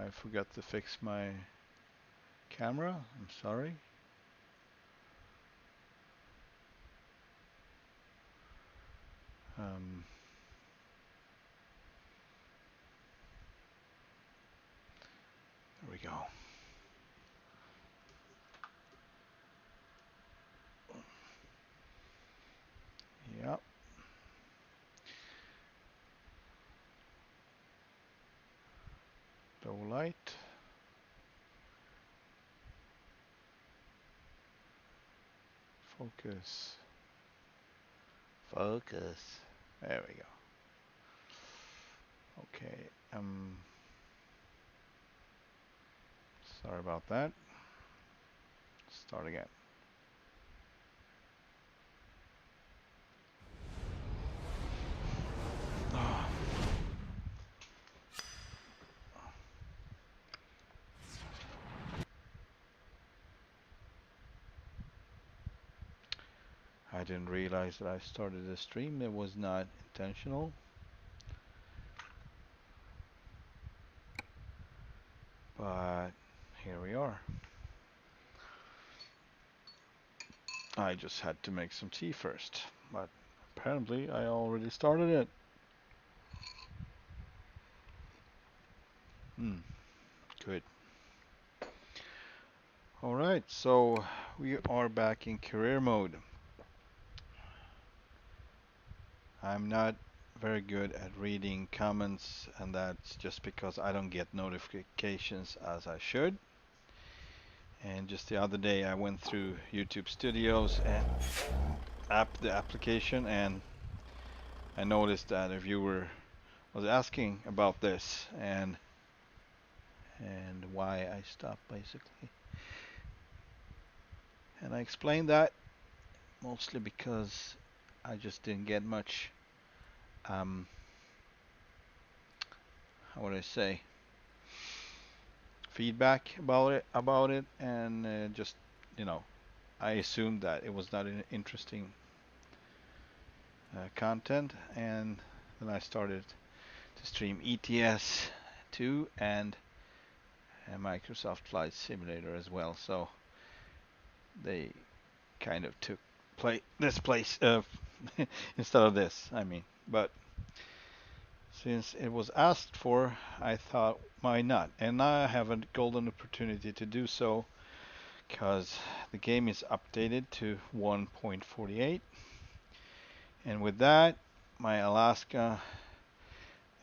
I forgot to fix my camera. I'm sorry. Um, there we go. Yep. Low light. Focus. Focus. There we go. Okay. Sorry about that. Start again. I didn't realize that I started the stream. It was not intentional. But here we are. I just had to make some tea first, but apparently I already started it. Good. Alright, so we are back in career mode. I'm not very good at reading comments, and that's just because I don't get notifications as I should. And just the other day I went through YouTube Studios and the application, and I noticed that a viewer was asking about this and why I stopped basically. And I explained that mostly because I just didn't get much how would I say, feedback about it, and just, you know, I assumed that it was not an interesting content, and then I started to stream ETS 2 and Microsoft Flight Simulator as well, so they kind of took this place instead of this, I mean, but since it was asked for, I thought, why not? And now I have a golden opportunity to do so, because the game is updated to 1.48, and with that, my Alaska,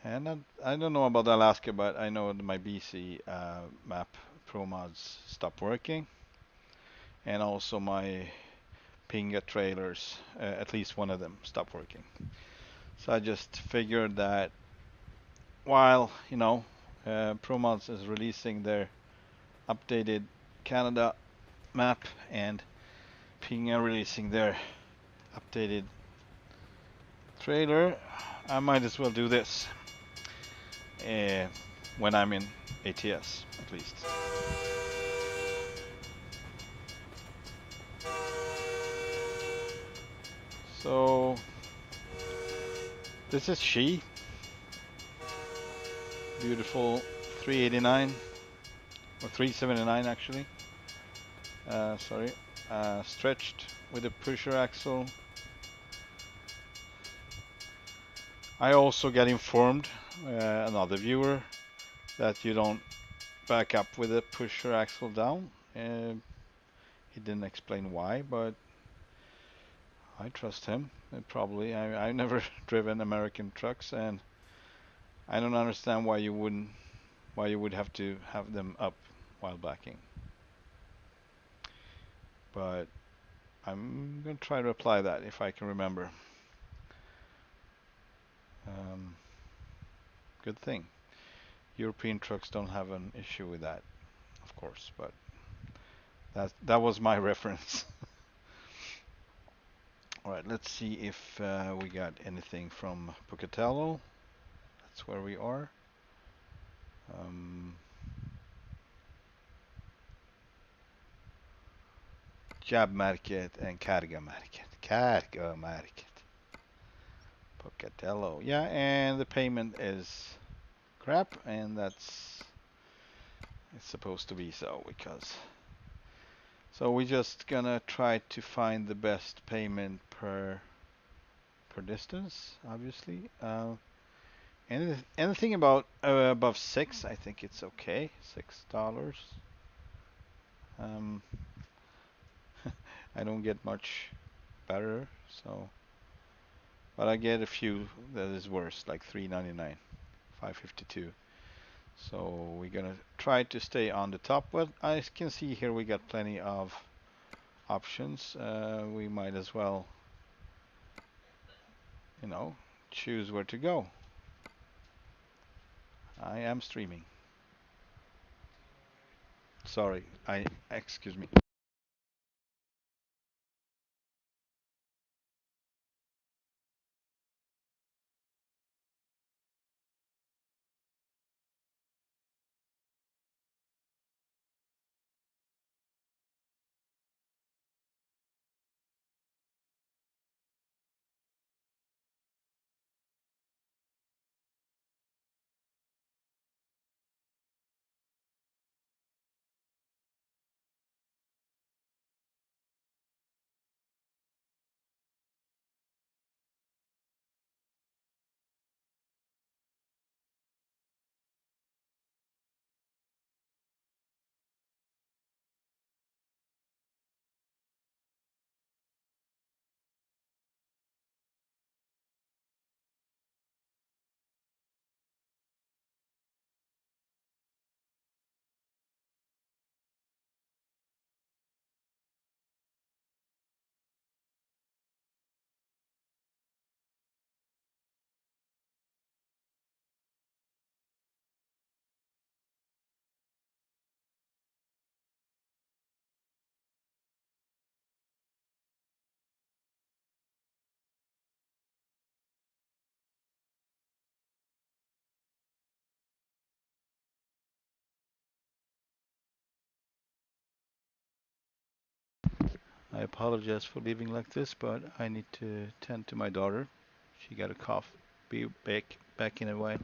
and I don't know about Alaska, but I know that my BC map Pro mods stopped working, and also my Pinga trailers, at least one of them, stopped working. So I just figured that while, you know, ProMods is releasing their updated Canada map and Pinga releasing their updated trailer, I might as well do this when I'm in ATS, at least. So this is She, beautiful 389 or 379 actually. Sorry, stretched with a pusher axle. I also get informed, another viewer, that you don't back up with a pusher axle down. He didn't explain why, but I trust him. Probably, I've never driven American trucks, and I don't understand why you would have to have them up while backing. But I'm gonna try to apply that if I can remember. Good thing. European trucks don't have an issue with that, of course, but that was my reference. All right, let's see if we got anything from Pocatello. That's where we are. Job market and cargo market. Cargo market. Pocatello. Yeah, and the payment is crap, and that's It's supposed to be so because. So we're just gonna try to find the best payment per distance, obviously. Anything about above 6, I think it's okay. $6. Um, I don't get much better, so. But I get a few that is worse, like $3.99, $5.52. So we're gonna try to stay on the top, but I can see here we got plenty of options. We might as well, you know, choose where to go. I am streaming. Sorry, excuse me. I apologize for leaving like this, but I need to tend to my daughter. She got a cough. Be back in a while.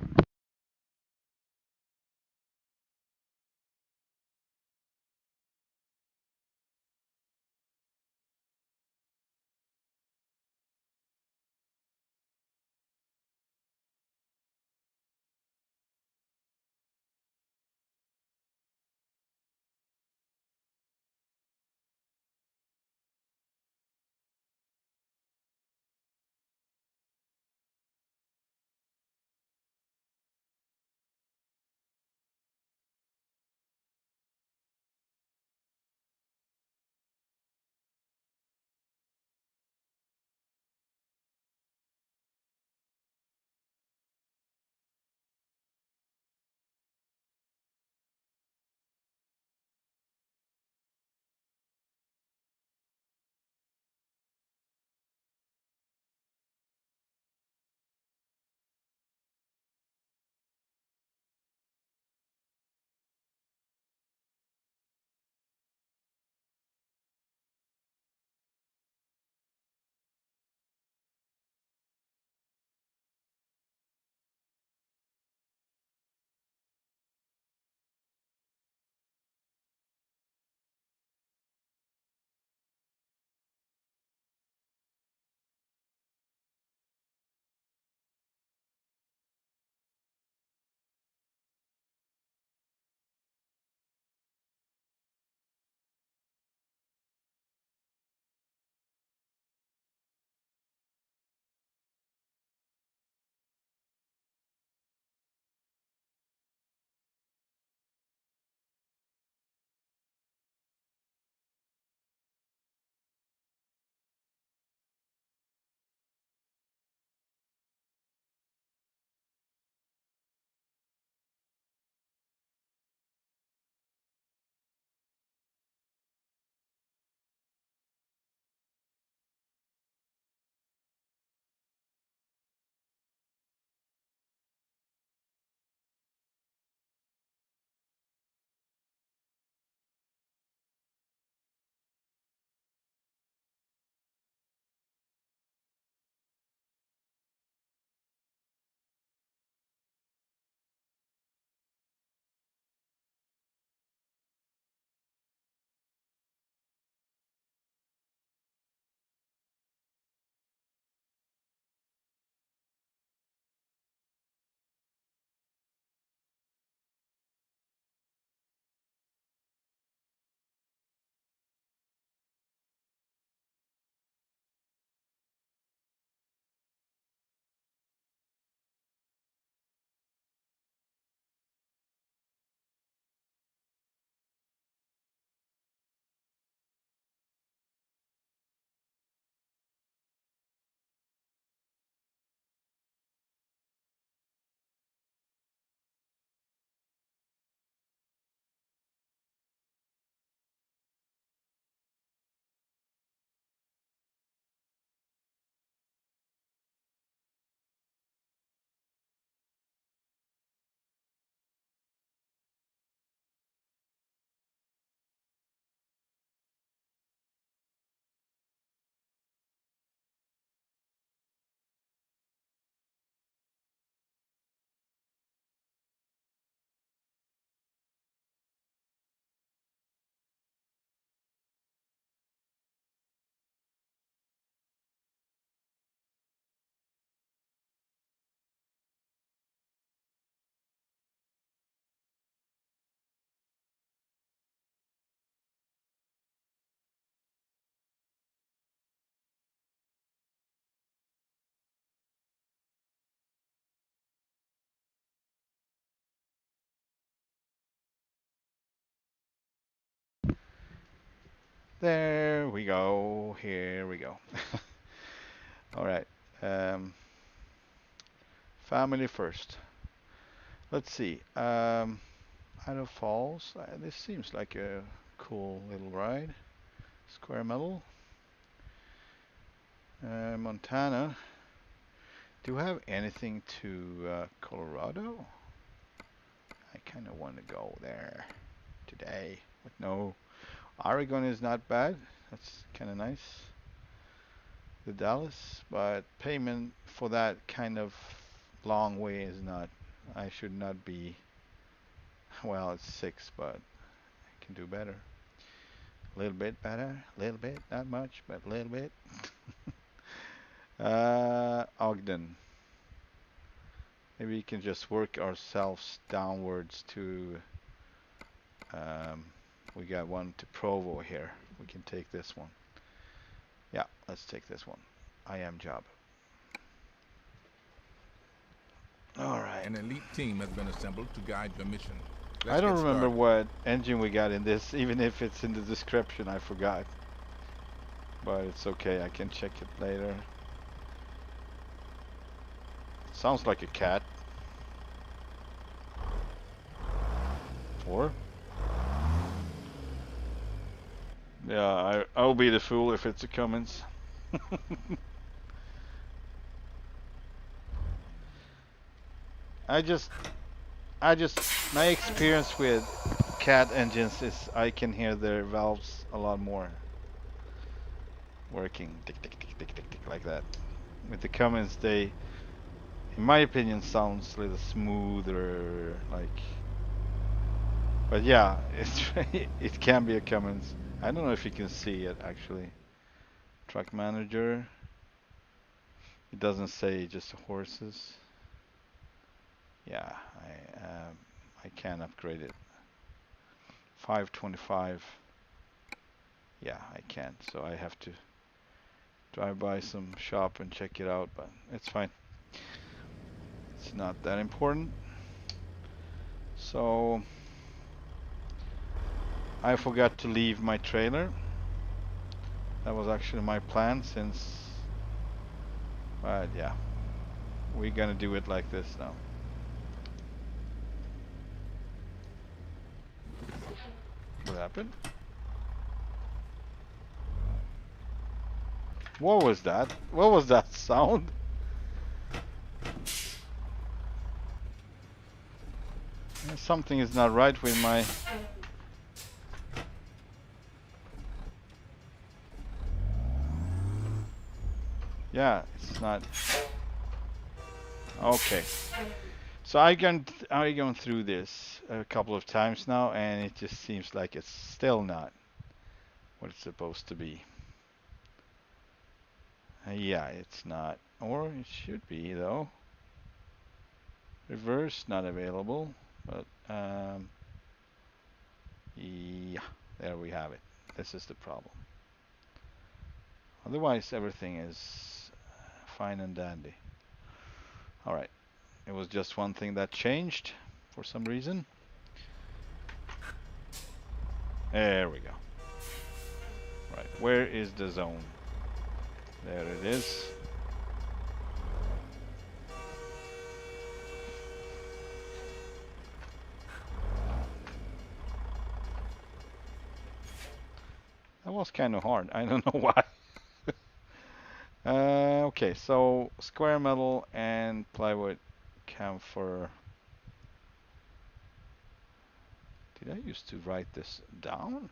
There we go. Here we go. All right. Family first. Let's see. Idaho Falls. This seems like a cool little ride. Square Metal. Montana. Do you have anything to Colorado? I kind of want to go there today. But no, Oregon is not bad. That's kind of nice. The Dallas, but payment for that kind of long way is not. I should not be. Well, it's 6, but I can do better. A little bit better. A little bit, not much, but a little bit. Ogden. Maybe we can just work ourselves downwards to. We got one to Provo here. We can take this one. Yeah, let's take this one. I am job. All right. An elite team has been assembled to guide the mission. I don't remember what engine we got in this, even if it's in the description, I forgot. But it's okay, I can check it later. Sounds like a cat. 4? Yeah, I'll be the fool if it's a Cummins. My experience with cat engines is I can hear their valves a lot more working, tick tick tick tick tick tick like that. With the Cummins, they, in my opinion, sounds a little smoother, like. But yeah, it's it can be a Cummins. I don't know if you can see it actually. Truck manager. It doesn't say, just horses. Yeah, I can upgrade it. 525. Yeah, I can't. So I have to drive by some shop and check it out, but it's fine. It's not that important. So I forgot to leave my trailer. That was actually my plan since, but yeah, we're gonna do it like this now. What happened? What was that? What was that sound? Something is not right with my... Yeah, it's not... Okay. So I've gone through this a couple of times now, and it just seems like it's still not what it's supposed to be. Yeah, it's not. Or it should be, though. Reverse, not available. But, yeah, there we have it. This is the problem. Otherwise, everything is fine and dandy. Alright. It was just one thing that changed for some reason. There we go. Right, where is the zone? There it is. That was kind of hard. I don't know why. Okay, so square metal and plywood camphor. Did I used to write this down?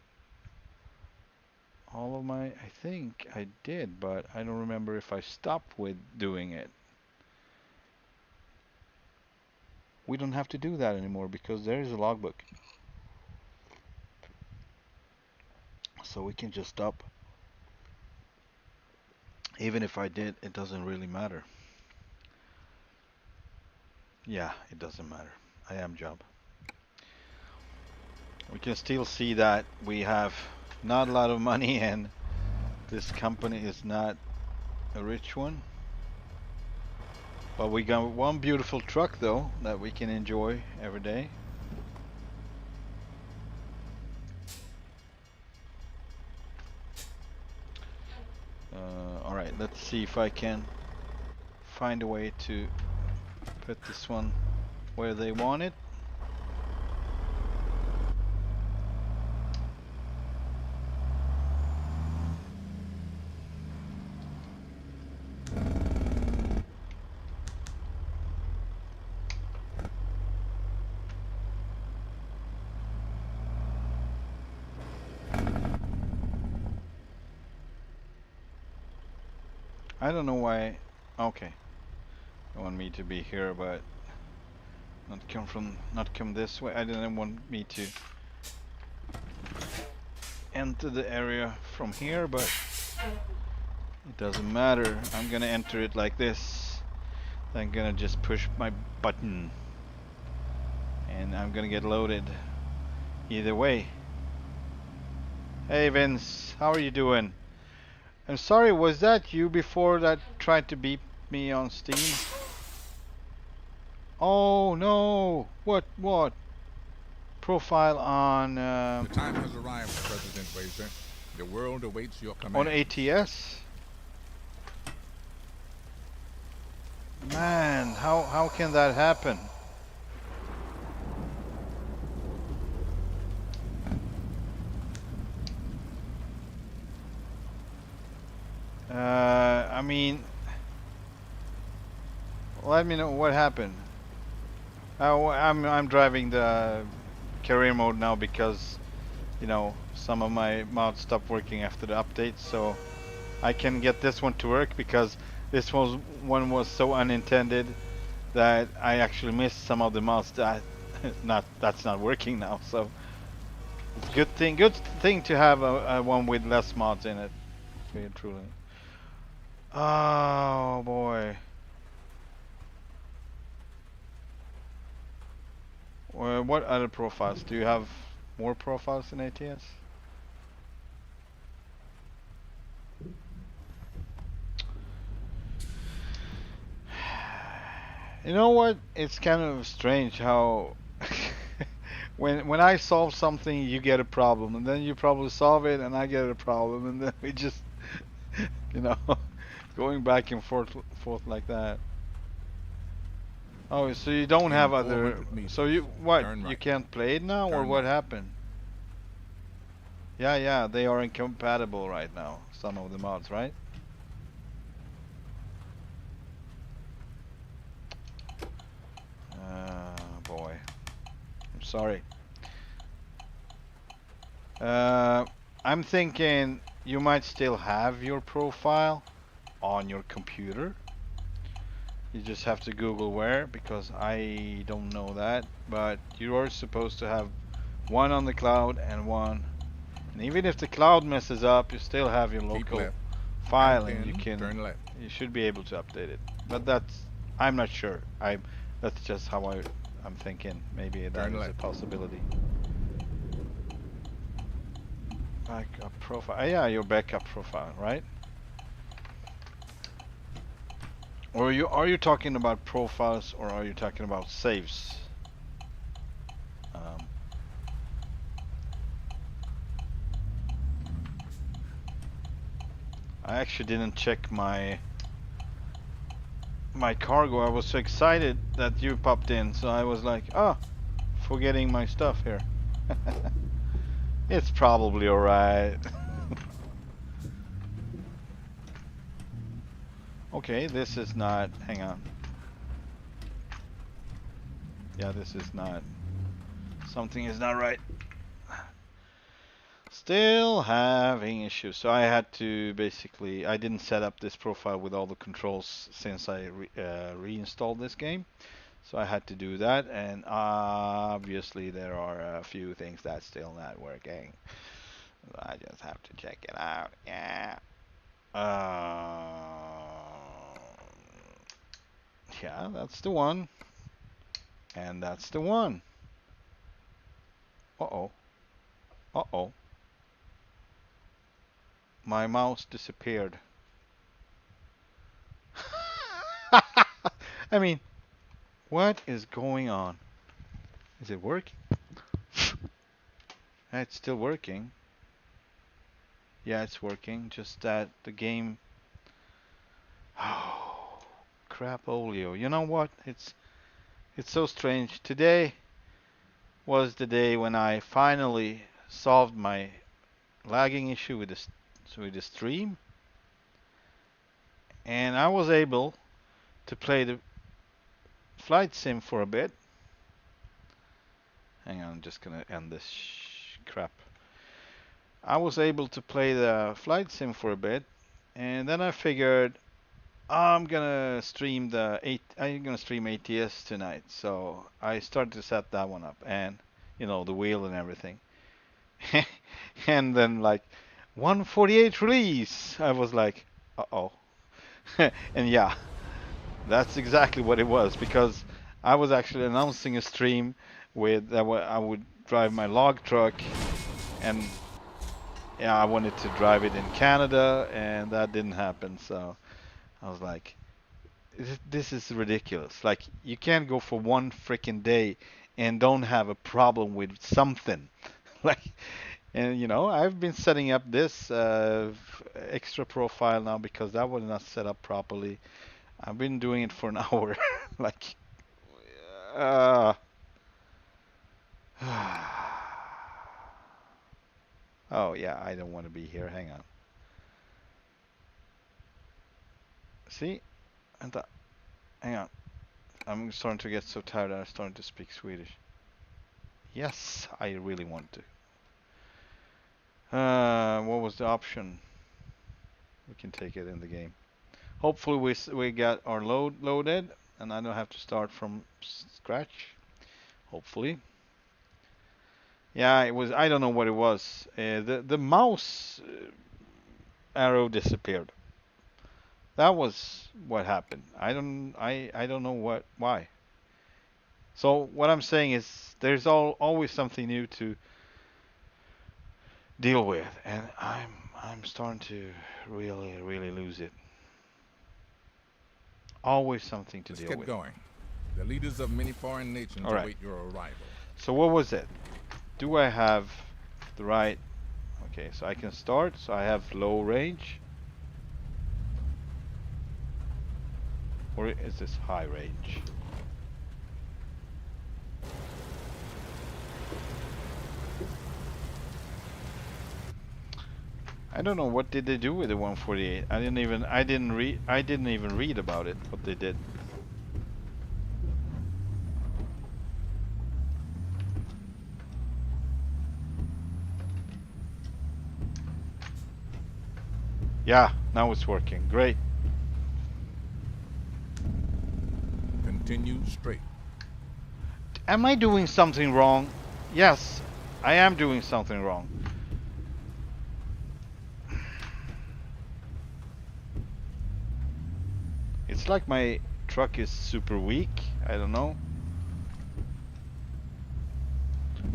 All of my, I think I did, but I don't remember if I stopped with doing it. We don't have to do that anymore because there is a logbook. So we can just stop. Even if I did, it doesn't really matter. Yeah, it doesn't matter. I am job. We can still see that we have not a lot of money and this company is not a rich one. But we got one beautiful truck though that we can enjoy every day. see if I can find a way to put this one where they want it. I don't know why. Okay, they want me to be here, but not come this way. I didn't want me to enter the area from here, but it doesn't matter. I'm gonna enter it like this. I'm gonna just push my button, and I'm gonna get loaded either way. Hey Vince, how are you doing? I'm sorry, was that you before that tried to beep me on Steam? Oh no! What? Profile on The time has arrived, President Razor. The world awaits your on command. ATS? Man, how can that happen? I mean, let me know what happened. I'm driving the career mode now because, you know, some of my mods stopped working after the update, so I can get this one to work because this one was so unintended that I actually missed some of the mods that that's not working now. So it's good thing to have a one with less mods in it. Really, truly. Oh boy. Well, what other profiles? Do you have more profiles in ATS? You know what? It's kind of strange how when I solve something, you get a problem, and then you probably solve it, and I get a problem, and then we just, you know, going back and forth like that. Oh, so you don't In have other. 400 meters, So you what? turn You right. can't play it now, or Turn what right. happened? Yeah, they are incompatible right now. Some of the mods, right? Boy, I'm sorry. Uh, I'm thinking you might still have your profile on your computer. You just have to Google where, because I don't know that. But you are supposed to have one on the cloud and one. And even if the cloud messes up, you still have your Keep local left. file, and And turn left. you should be able to update it. But I'm not sure. That's just how I'm thinking. Maybe that Turn is a left. possibility. Backup profile. Yeah, your backup profile, right? Or are you talking about profiles, or are you talking about saves? Um, I actually didn't check my cargo. I was so excited that you popped in, so I was like, oh, forgetting my stuff here. It's probably alright. Okay, this is not. Hang on. Yeah, this is not. Something is not right. Still having issues. So I had to basically. I didn't set up this profile with all the controls since I reinstalled this game. So I had to do that, and obviously there are a few things that's still not working. I just have to check it out. Yeah. Yeah, that's the one. And that's the one. Uh-oh. Uh-oh. My mouse disappeared. I mean, what is going on? Is it working? It's still working. Yeah, it's working. Just that the game Oh, crap, Olio. You know what? It's so strange. Today was the day when I finally solved my lagging issue with the stream, and I was able to play the flight sim for a bit. Hang on, I'm just gonna end this crap. I was able to play the flight sim for a bit, and then I figured I'm gonna stream ATS tonight. So I started to set that one up, and the wheel and everything. And then like 148 release, I was like, uh-oh. And yeah, that's exactly what it was, because I was actually announcing a stream with I would drive my log truck, and yeah, I wanted to drive it in Canada, and that didn't happen. So I was like, this is ridiculous. Like, you can't go for one freaking day and don't have a problem with something. Like, and I've been setting up this extra profile now because that was not set up properly. I've been doing it for an hour. Like, uh, oh yeah, I don't want to be here. Hang on. See? And hang on. I'm starting to get so tired I'm starting to speak Swedish. Yes, I really want to. What was the option? We can take it in the game. Hopefully we got our loaded, and I don't have to start from scratch. Hopefully. Yeah, it was. I don't know what it was. The mouse arrow disappeared. That was what happened. I don't know why. So what I'm saying is there's always something new to deal with, and I'm starting to really lose it. Always something to Let's deal get with. going. The leaders of many foreign nations All right. await your arrival. So what was it? Do I have the right? Okay, so I can start. So I have low range, or is this high range? I don't know, what did they do with the 148. I didn't even read about it, what they did. Yeah, now it's working. Great. Continue straight. Am I doing something wrong? Yes, I am doing something wrong. It's like my truck is super weak. I don't know.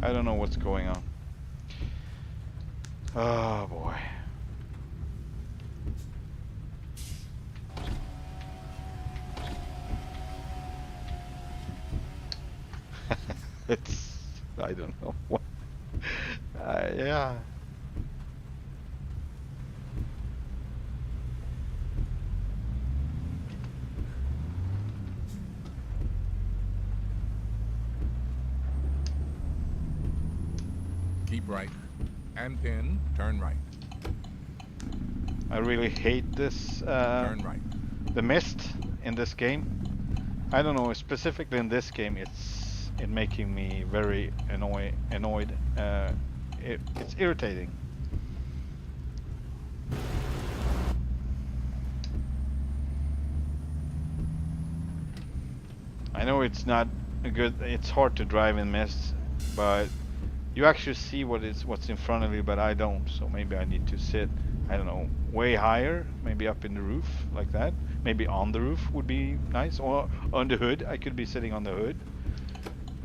I don't know what's going on. Oh boy. I don't know what. Yeah. Keep right. And then turn right. I really hate this. Turn right. The mist in this game. I don't know, specifically in this game, it's making me very annoyed. It's irritating. I know it's not a good. It's hard to drive in mist, but you actually see what's in front of you, but I don't. So maybe I need to sit, I don't know, way higher, maybe up in the roof like that. Maybe on the roof would be nice, or on the hood. I could be sitting on the hood.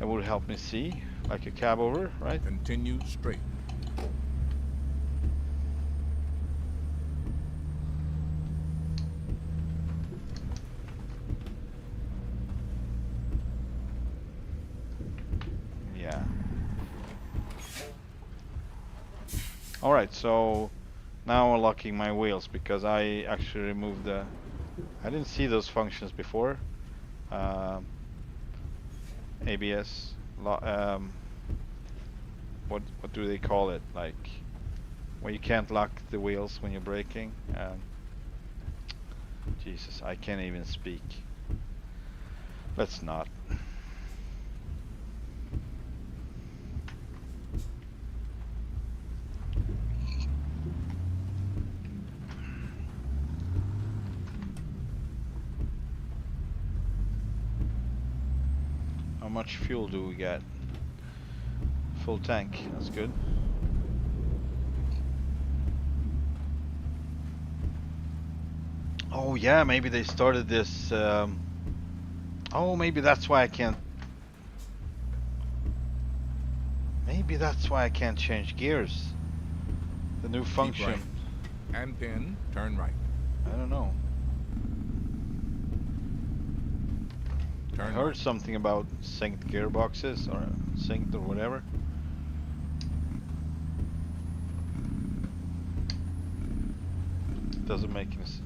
That would help me see, like a cab over, right? Continue straight. Yeah. Alright, so now I'm locking my wheels because I actually removed I didn't see those functions before. ABS, what do they call it? Like when you can't lock the wheels when you're braking. Jesus, I can't even speak. Let's not. How much fuel do we get? Full tank, that's good. Oh yeah, maybe they started this. Oh, maybe that's why I can't. Maybe that's why I can't change gears. The new function. Keep right. And then turn right. I don't know. Turn I heard right. something about synced gearboxes or synced or whatever. Doesn't make any sense.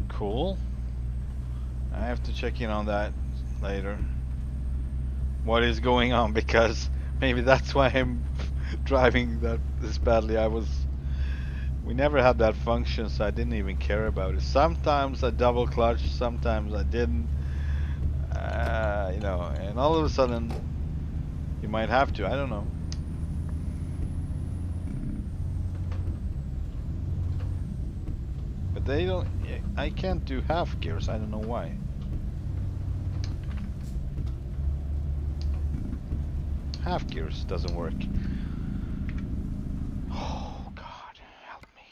Cool. I have to check in on that later. What is going on? Because maybe that's why I'm driving this badly. We never had that function, so I didn't even care about it. Sometimes I double clutch, sometimes I didn't. You know, and all of a sudden you might have to. I don't know. But they don't. I can't do half gears. I don't know why. Half gears doesn't work. Oh God, help me.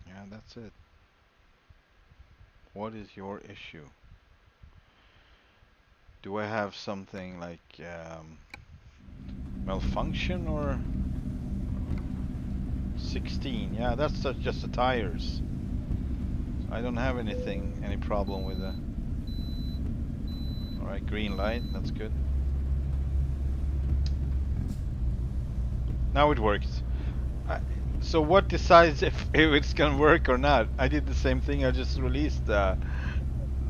Yeah, that's it. What is your issue? Do I have something like malfunction or 16? Yeah, that's just the tires. I don't have any problem with the. All right, green light. That's good. Now it works. So what decides if it's gonna work or not? I did the same thing. I just released the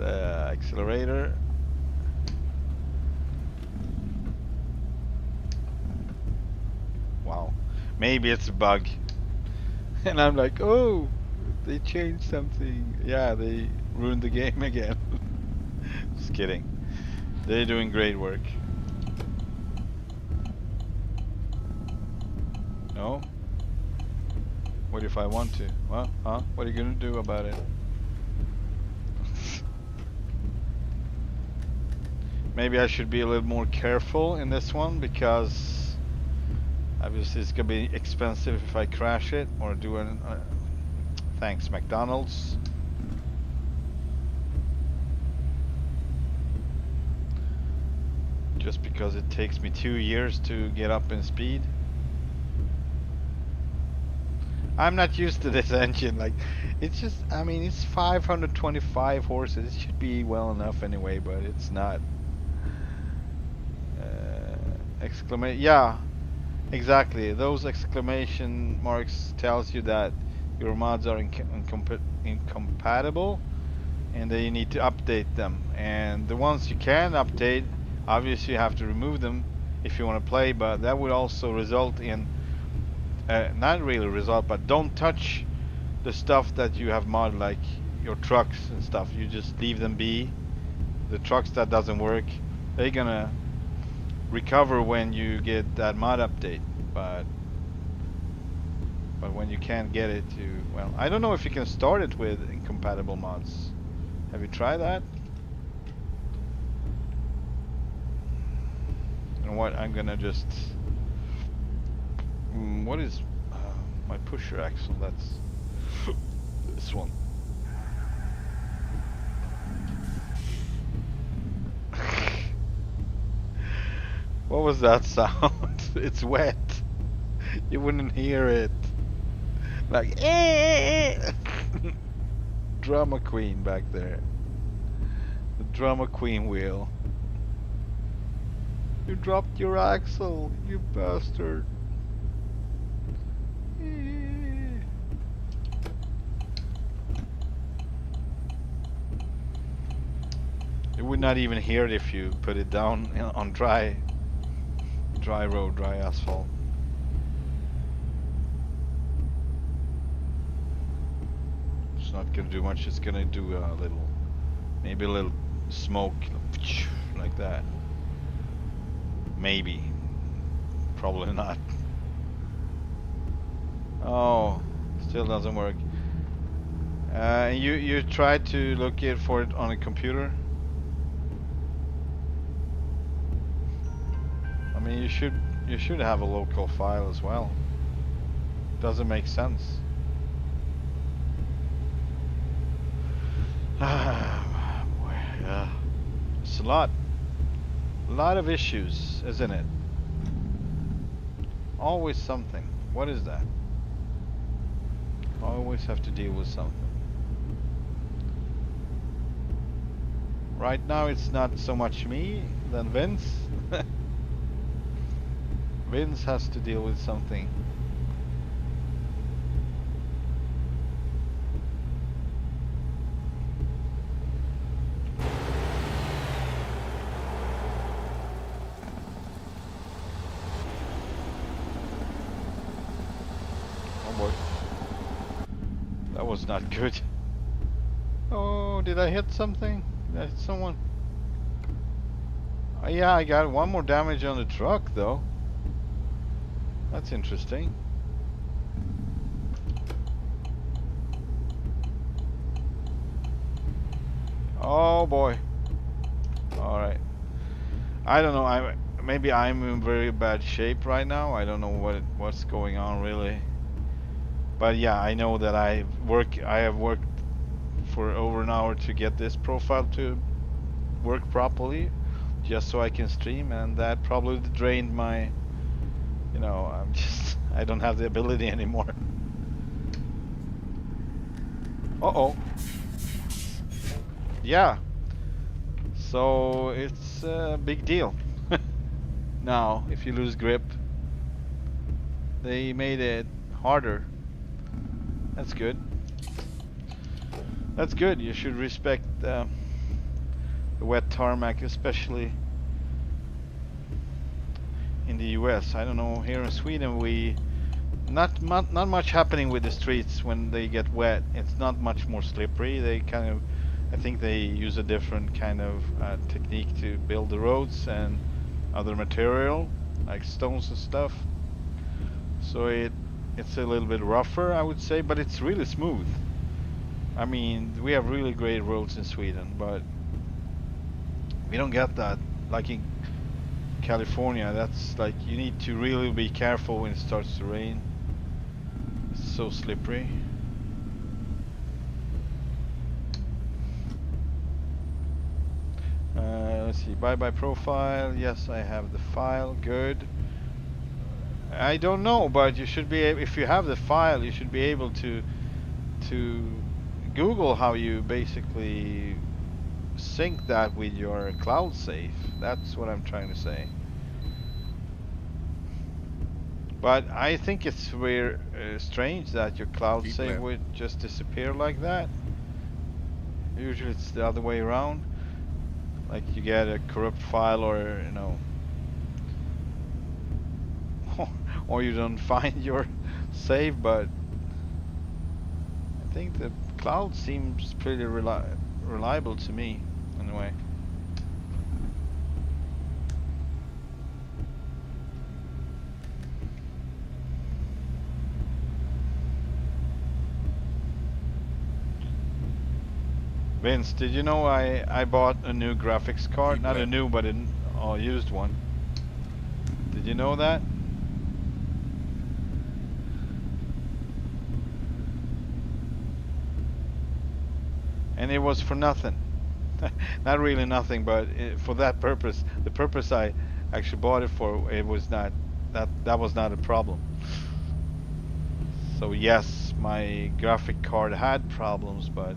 accelerator. Wow. Maybe it's a bug. And I'm like, oh, they changed something. Yeah, they ruined the game again. Just kidding. They're doing great work. No? What if I want to? Well, huh? What are you gonna do about it? Maybe I should be a little more careful in this one because obviously it's gonna be expensive if I crash it or do an. Thanks, McDonald's. Just because it takes me 2 years to get up in speed. I'm not used to this engine. Like, it's just, I mean, it's 525 horses. It should be well enough anyway, but it's not. Exclamation, yeah, exactly. Those exclamation marks tells you that your mods are incompatible and that you need to update them. And the ones you can update, obviously you have to remove them if you want to play, but that would also result in not really result, but don't touch the stuff that you have modded, like your trucks and stuff. You just leave them be. The trucks that doesn't work, they're gonna recover when you get that mod update, but when you can't get it to, well, I don't know if you can start it with incompatible mods. Have you tried that? You know what, I'm gonna just what is my pusher axle? That's this one. What was that sound? It's wet. You wouldn't hear it. Like, drama queen back there. The drama queen wheel. You dropped your axle, you bastard. You would not even hear it if you put it down on dry road, dry asphalt. It's not gonna do much. It's gonna do a little, maybe a little smoke, like that. Maybe. Probably not. Oh, still doesn't work. You tried to look for it on a computer? I mean, you should have a local file as well. Doesn't make sense. It's a lot of issues, isn't it? Always something. What is that? Always have to deal with something. Right now it's not so much me than Vince. Vince has to deal with something. Oh boy. That was not good. Oh, did I hit something? Did I hit someone? Yeah, I got one more damage on the truck though. That's interesting. Oh boy. Alright. I don't know, maybe I'm in very bad shape right now. I don't know what's going on really. But yeah, I know that I have worked for over an hour to get this profile to work properly, just so I can stream, and that probably drained my, you know, I don't have the ability anymore. Uh-oh. Yeah. So it's a big deal. Now, if you lose grip, they made it harder. That's good. That's good. You should respect the wet tarmac, especially in the US. I don't know, here in Sweden we not much happening with the streets when they get wet. It's not much more slippery. They kind of, I think they use a different kind of technique to build the roads and other material like stones and stuff. So it's a little bit rougher, I would say, but it's really smooth. I mean, we have really great roads in Sweden, but we don't get that like in California. That's like, you need to really be careful when it starts to rain. It's so slippery. Let's see, bye profile. Yes, I have the file. Good. I don't know, but you should be able, if you have the file, you should be able to Google how you basically sync that with your cloud safe. That's what I'm trying to say. But I think it's very strange that your cloud save would just disappear like that. Usually it's the other way around. Like you get a corrupt file, or you know, or you don't find your save. But I think the cloud seems pretty reliable to me, anyway. Vince, did you know I bought a new graphics card? Not a new, but a used one. Did you know that? And it was for nothing. Not really nothing, but for that purpose. The purpose I actually bought it for, it was not that was not a problem. So yes, my graphic card had problems, but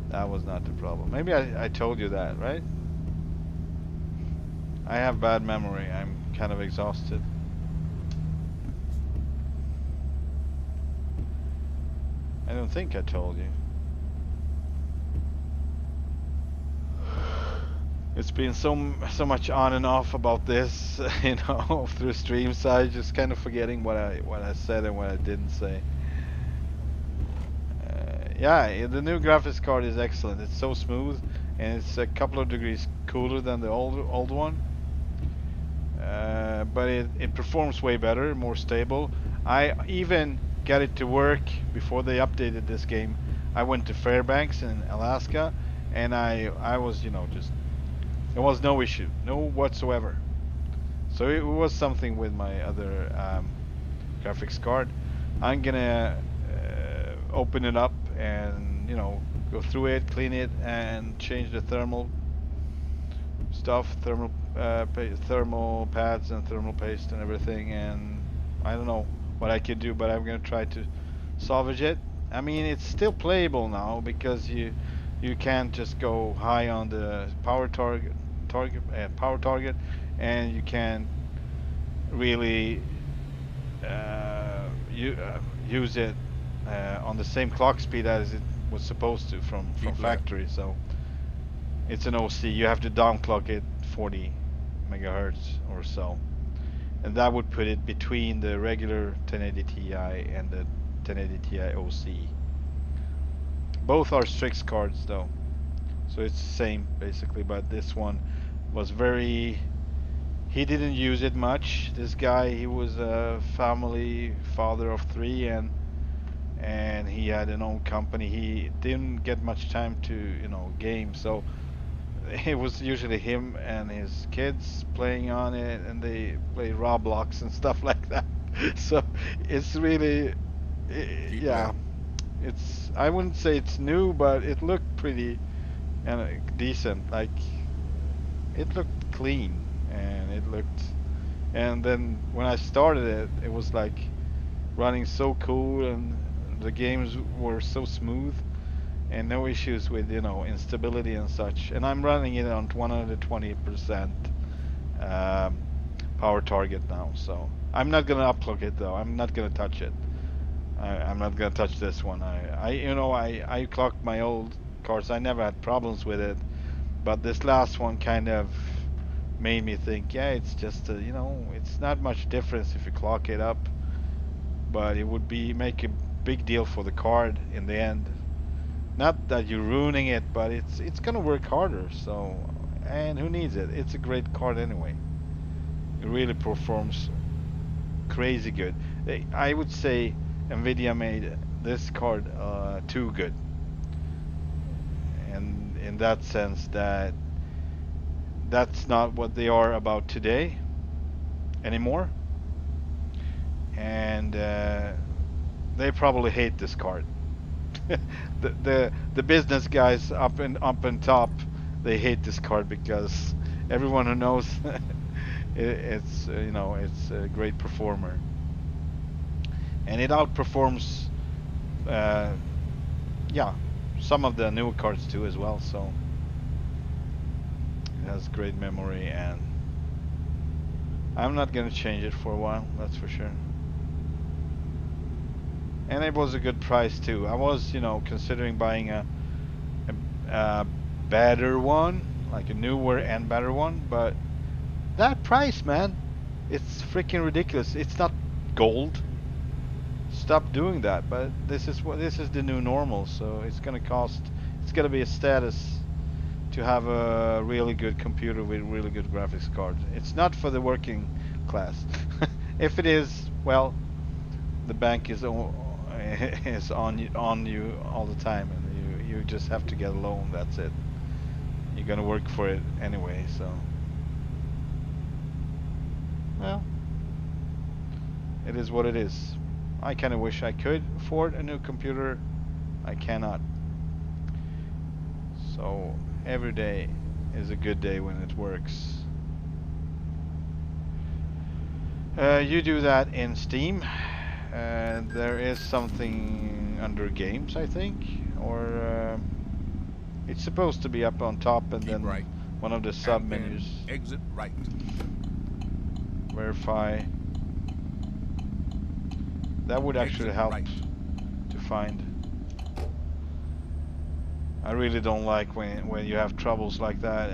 that was not the problem. Maybe I told you that, right? I have bad memory. I'm kind of exhausted. I don't think I told you. It's been so much on and off about this, you know, through streams. I just kind of forgetting what I said and what I didn't say. Yeah, the new graphics card is excellent. It's so smooth, and it's a couple of degrees cooler than the old one. But it performs way better, more stable. I even got it to work before they updated this game. I went to Fairbanks in Alaska, and I was, you know, just there was no issue, no whatsoever. So it was something with my other graphics card. I'm gonna open it up and, you know, go through it, clean it, and change the thermal stuff, thermal pads and thermal paste and everything. And I don't know what I can do, but I'm gonna try to salvage it. I mean, it's still playable now because you can't just go high on the power target, and you can really use it on the same clock speed as it was supposed to from Keep left. factory. So it's an OC. You have to downclock it 40 megahertz or so, and that would put it between the regular 1080 Ti and the 1080 Ti OC. Both are Strix cards though, so it's the same basically. But this one was very. He didn't use it much. This guy, he was a family father of three, and he had an own company. He didn't get much time to, you know, game. So it was usually him and his kids playing on it, and they play Roblox and stuff like that. So it's really, Keep yeah, left. it's, I wouldn't say it's new, but it looked pretty decent. Like, it looked clean, and it looked, and then when I started it, it was like running so cool, and the games were so smooth, and no issues with, you know, instability and such. And I'm running it on 120% um, power target now, so I'm not gonna upload it though. I'm not gonna touch it. I'm not gonna touch this one. You know, I clocked my old cards. I never had problems with it, but this last one kind of made me think, yeah, it's just you know, it's not much difference if you clock it up, but it would be make a big deal for the card in the end. Not that you're ruining it, but it's gonna work harder. So, and who needs it? It's a great card anyway. It really performs crazy good. I would say Nvidia made this card too good, and in that sense that that's not what they are about today anymore, and they probably hate this card. The business guys up and top, they hate this card because everyone who knows it's you know, it's a great performer, and it outperforms uh, yeah, some of the newer cards too as well. So it has great memory, and I'm not gonna change it for a while, that's for sure. And it was a good price too. I was, you know, considering buying a better one, like a newer and better one, but that price, man, it's freaking ridiculous. It's not gold. Stop doing that. But this is the new normal, so it's gonna cost. It's gonna be a status to have a really good computer with really good graphics card. It's not for the working class. If it is, well, the bank is is on you all the time, and you just have to get a loan. That's it. You're gonna work for it anyway, so well, it is what it is. I kind of wish I could afford a new computer. I cannot. So every day is a good day when it works. You do that in Steam. There is something under games, I think, or it's supposed to be up on top, and Keep then right, one of the sub and menus. then exit right. Verify. That would actually Exit help right. to find. I really don't like when you have troubles like that.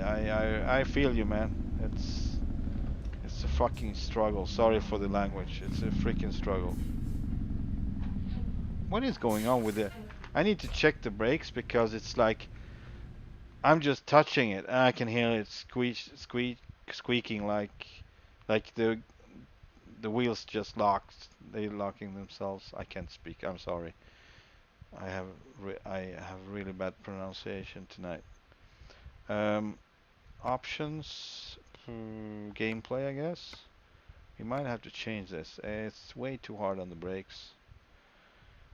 I feel you, man. It's a fucking struggle. Sorry for the language. It's a freaking struggle. What is going on with it? I need to check the brakes because it's like I'm just touching it and I can hear it squeaking like the wheels just locked. They're locking themselves. I can't speak. I'm sorry. I have really bad pronunciation tonight. Um, Options, gameplay, I guess. We might have to change this. It's way too hard on the brakes.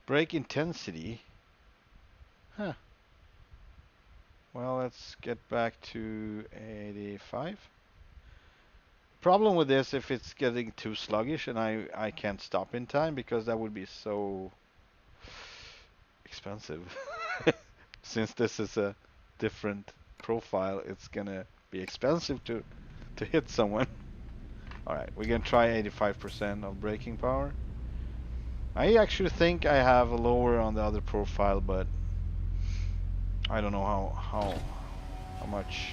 Brake intensity. Huh. Well, let's get back to 85. Problem with this, if it's getting too sluggish and I can't stop in time, because that would be so expensive. Since this is a different profile, it's gonna be expensive to hit someone. Alright, we're gonna try 85% of braking power. I actually think I have a lower on the other profile, but I don't know how much.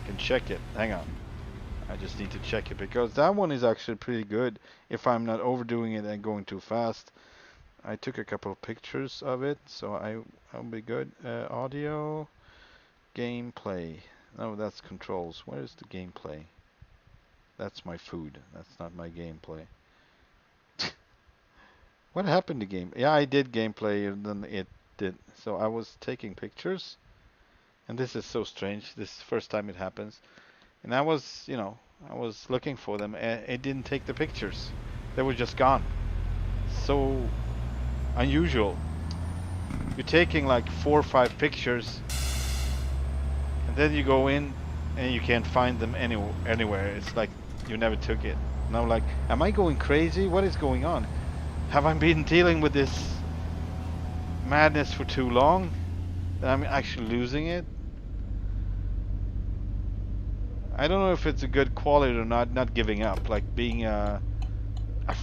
I can check it. Hang on. I just need to check it because that one is actually pretty good if I'm not overdoing it and going too fast. I took a couple of pictures of it, so I'll be good. Audio, gameplay. No, that's controls. Where is the gameplay? That's my food. That's not my gameplay. What happened to game? Yeah, I did gameplay and then it did. So I was taking pictures, and this is so strange. This is the first time it happens. And I was, I was looking for them, and it didn't take the pictures. They were just gone. So unusual. You're taking like 4 or 5 pictures, and then you go in, and you can't find them anywhere. It's like you never took it. And I'm like, am I going crazy? What is going on? Have I been dealing with this madness for too long that I'm actually losing it? I don't know if it's a good quality or not giving up, like being a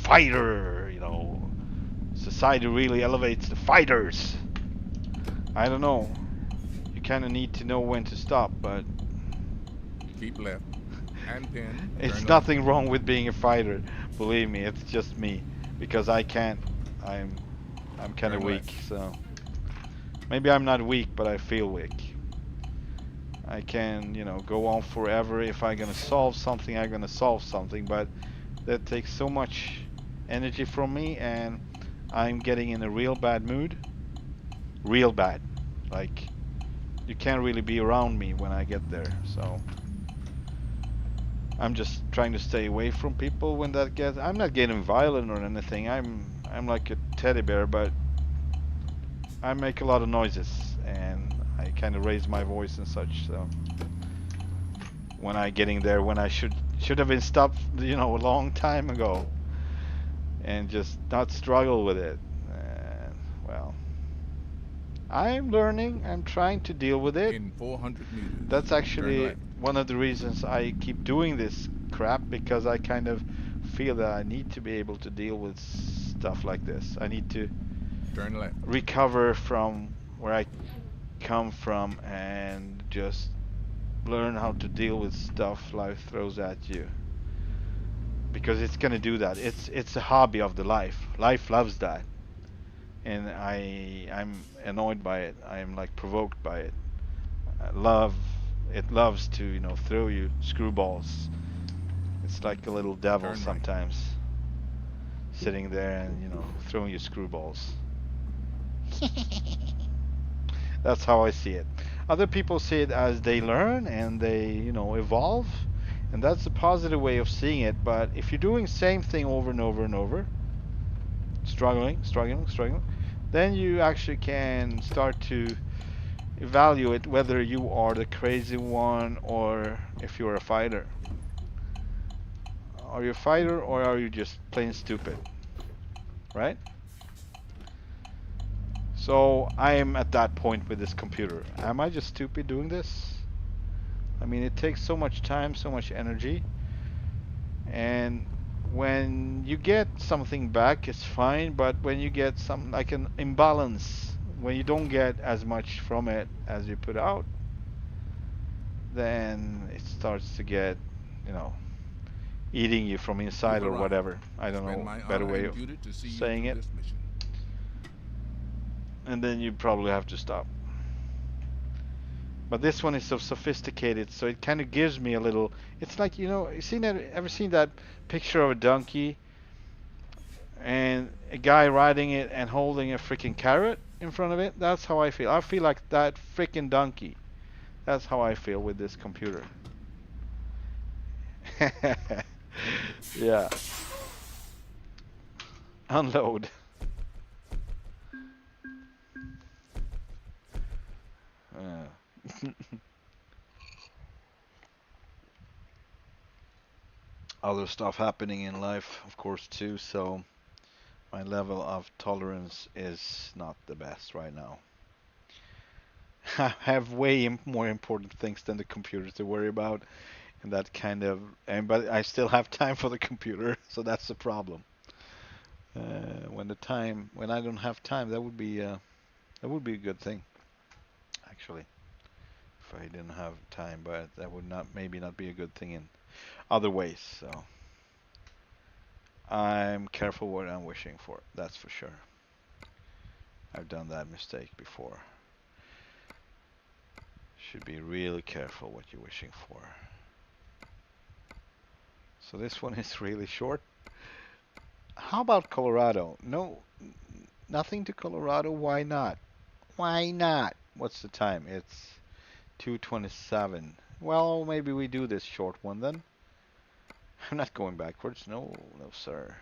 fighter, Society really elevates the fighters. I don't know. You kind of need to know when to stop, but Keep left, and then it's turn nothing wrong with being a fighter. Believe me, it's just me because I can't. I'm kind of Turn weak, left. so maybe I'm not weak, but I feel weak. I can, go on forever. If I'm gonna solve something, I'm gonna solve something, but that takes so much energy from me, and I'm getting in a real bad mood. Real bad. Like, you can't really be around me when I get there, so I'm just trying to stay away from people when that gets. I'm not getting violent or anything. I'm like a teddy bear, but I make a lot of noises and I kind of raise my voice and such. So when I getting there, when I should have been stopped, a long time ago, and just not struggle with it. And, well, I'm learning. I'm trying to deal with it. In 400 meters. That's Turn actually left. one of the reasons I keep doing this crap, because I kind of feel that I need to be able to deal with stuff like this. I need to Turn left. recover from where I come from and just learn how to deal with stuff life throws at you. Because it's gonna do that. It's a hobby of the life. Life loves that. And I'm annoyed by it. I'm like provoked by it. Love it loves to, throw you screwballs. It's like a little devil Turn right. sometimes, sitting there and, throwing you screwballs. That's how I see it. Other people see it as they learn and they, evolve, and that's a positive way of seeing it. But if you're doing same thing over and over and over, struggling, then you actually can start to evaluate whether you are the crazy one or if you're a fighter. Are you a fighter or are you just plain stupid? Right? So I am at that point with this computer. Am I just stupid doing this? I mean, it takes so much time, so much energy, and when you get something back, it's fine, but when you get something like an imbalance, when you don't get as much from it as you put out, then it starts to get, you know, eating you from inside You've or arrived. whatever. I It's don't been know my a better honor way and of duty to see you saying through it. this mission. And then you probably have to stop. But this one is so sophisticated, so it kind of gives me a little. It's like, you know, ever seen that picture of a donkey and a guy riding it and holding a freaking carrot in front of it? That's how I feel. I feel like that freaking donkey. That's how I feel with this computer. Yeah. Unload. Other stuff happening in life, of course, too, so my level of tolerance is not the best right now. I have way more important things than the computer to worry about, and that kind of, and but I still have time for the computer, so that's the problem. When I don't have time, that would be a good thing, actually, if I didn't have time. But that would not maybe not be a good thing in other ways. So I'm careful what I'm wishing for. That's for sure. I've done that mistake before. Should be really careful what you're wishing for. So this one is really short. How about Colorado? No, nothing to Colorado. Why not? Why not? What's the time? It's 2:27. Well, maybe we do this short one then. I'm not going backwards. No, no, sir.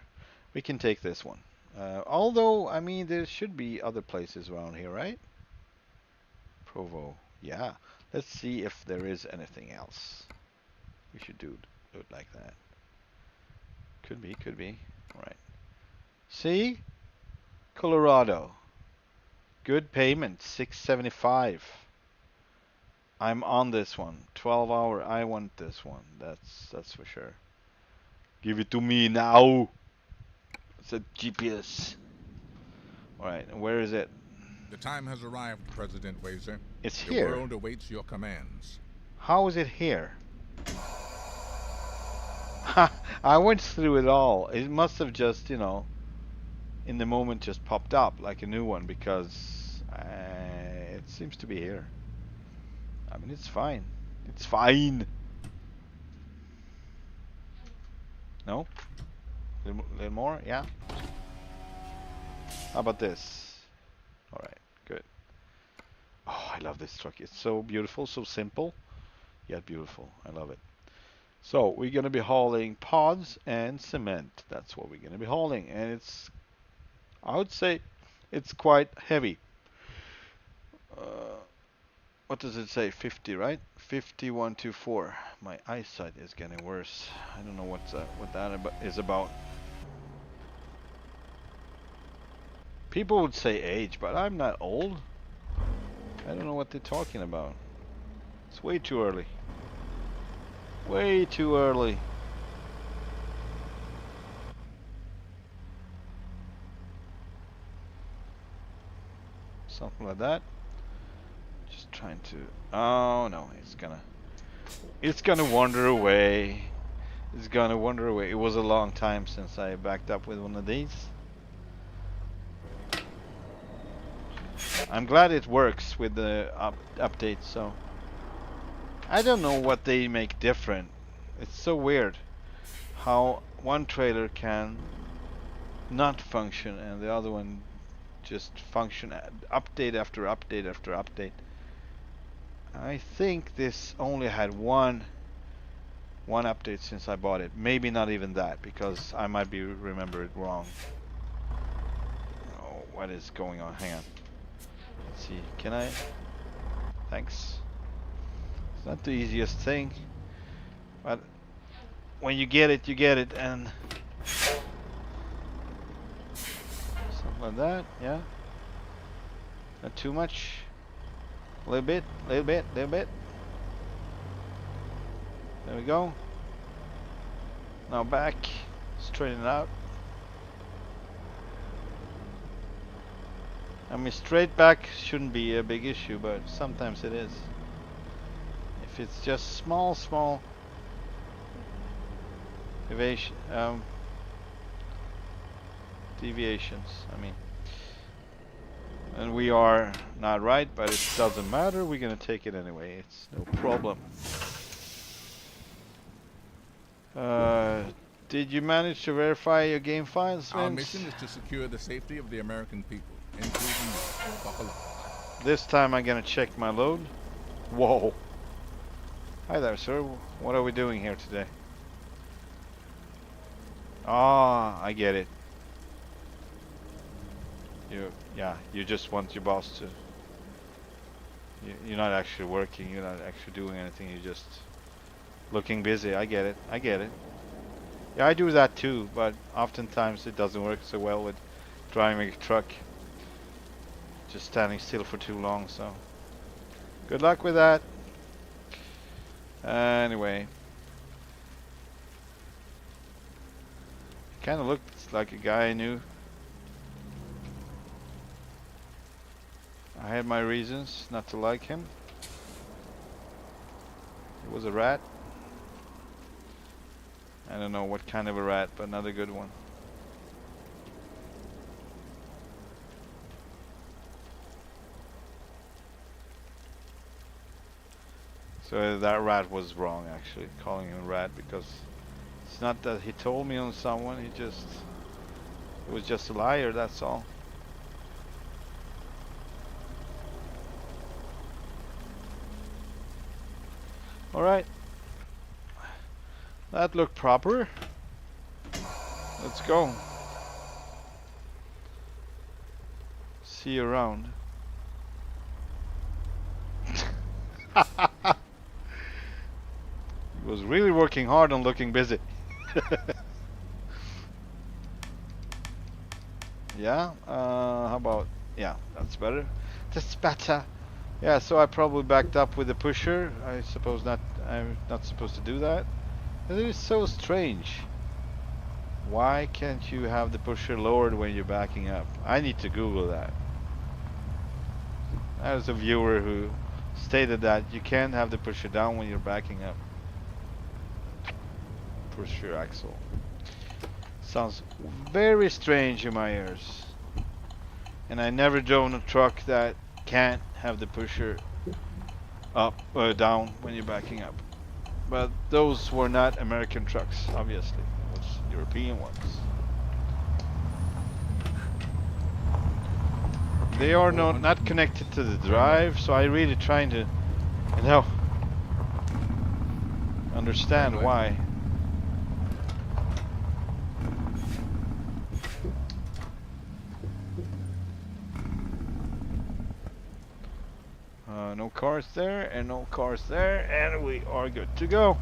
We can take this one. Although, I mean, there should be other places around here, right? Provo. Yeah. Let's see if there is anything else. We should do it like that. Could be, could be. All right. See? Colorado. Good payment, 675. I'm on this one. 12 hour. I want this one. That's for sure. Give it to me now. It's a GPS. All right. And where is it? The time has arrived, President Wazer. It's The here. world awaits your commands. How is it here? I went through it all. It must have just, you know, in the moment just popped up like a new one because it seems to be here. I mean, it's fine. It's fine. No? Little more? Yeah. How about this? All right, good. Oh, I love this truck. It's so beautiful, so simple, yet beautiful. I love it. So we're gonna be hauling pods and cement. That's what we're gonna be hauling, and it's, I would say, it's quite heavy. What does it say? 50, right? 5124. My eyesight is getting worse. I don't know what that is about. People would say age, but I'm not old. I don't know what they're talking about. It's way too early. Way too early. Something like that. Just trying to. Oh no, it's gonna wander away. It's gonna wander away. It was a long time since I backed up with one of these. I'm glad it works with the update. So I don't know what they make different. It's so weird how one trailer can not function and the other one just function. Update after update after update. I think this only had one update since I bought it. Maybe not even that, because I might be remember it wrong. Oh, what is going on? Hang on. Let's see. Can I? Thanks. It's not the easiest thing, but when you get it, and something like that. Yeah, not too much. A little bit, little bit, little bit. There we go. Now back, straighten it out. I mean, straight back shouldn't be a big issue, but sometimes it is. If it's just small deviations, I mean. And we are not right, but it doesn't matter. We're gonna take it anyway. It's no problem. Did you manage to verify your game files, Vince? Our mission is to secure the safety of the American people, including you. Buckle up. This time I'm gonna check my load. Whoa. Hi there, sir. What are we doing here today? Ah, I get it. You just want your boss to... You're not actually working, you're not actually doing anything, you're just looking busy. I get it, I get it. Yeah, I do that too, but oftentimes it doesn't work so well with driving a truck. Just standing still for too long, so... Good luck with that. Anyway. Kinda looked like a guy I knew. I had my reasons not to like him. He was a rat. I don't know what kind of a rat, but another good one. So that rat was wrong, actually, calling him a rat, because it's not that he told me on someone, he was just a liar, that's all. Alright. That looked proper. Let's go. See you around. He was really working hard on looking busy. Yeah, how about... Yeah, that's better. That's better. Yeah, so I probably backed up with the pusher. I suppose not. I'm not supposed to do that. It is so strange. Why can't you have the pusher lowered when you're backing up? I need to Google that. That was a viewer who stated that you can't have the pusher down when you're backing up. Pusher axle. Sounds very strange in my ears. And I never drove a truck that can't have the pusher up or down when you're backing up. But those were not American trucks, obviously. It was European ones. They are not connected to the drive, so I really trying to, you know, understand why. No cars there, and no cars there, and we are good to go.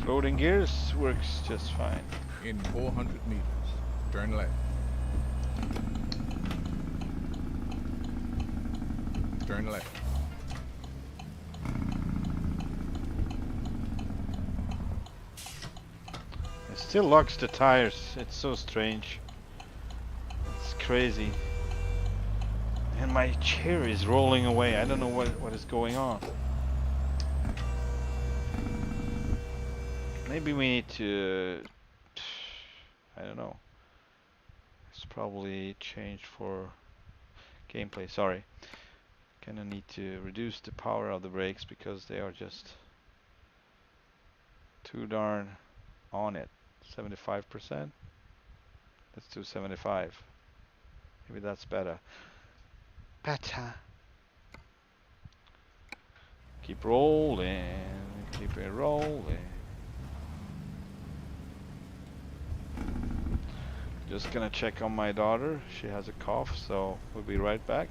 Floating gears works just fine. In 400 meters, turn left. Turn left. Still locks the tires. It's so strange. It's crazy. And my chair is rolling away. I don't know what is going on. Maybe we need to... I don't know. It's probably changed for gameplay. Sorry. Kinda need to reduce the power of the brakes because they are just too darn on it. 75%. Let's do 75. Maybe that's better. Better. Keep rolling. Keep it rolling. Just gonna check on my daughter. She has a cough, so we'll be right back.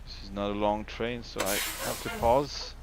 This is not a long train, so I have to pause.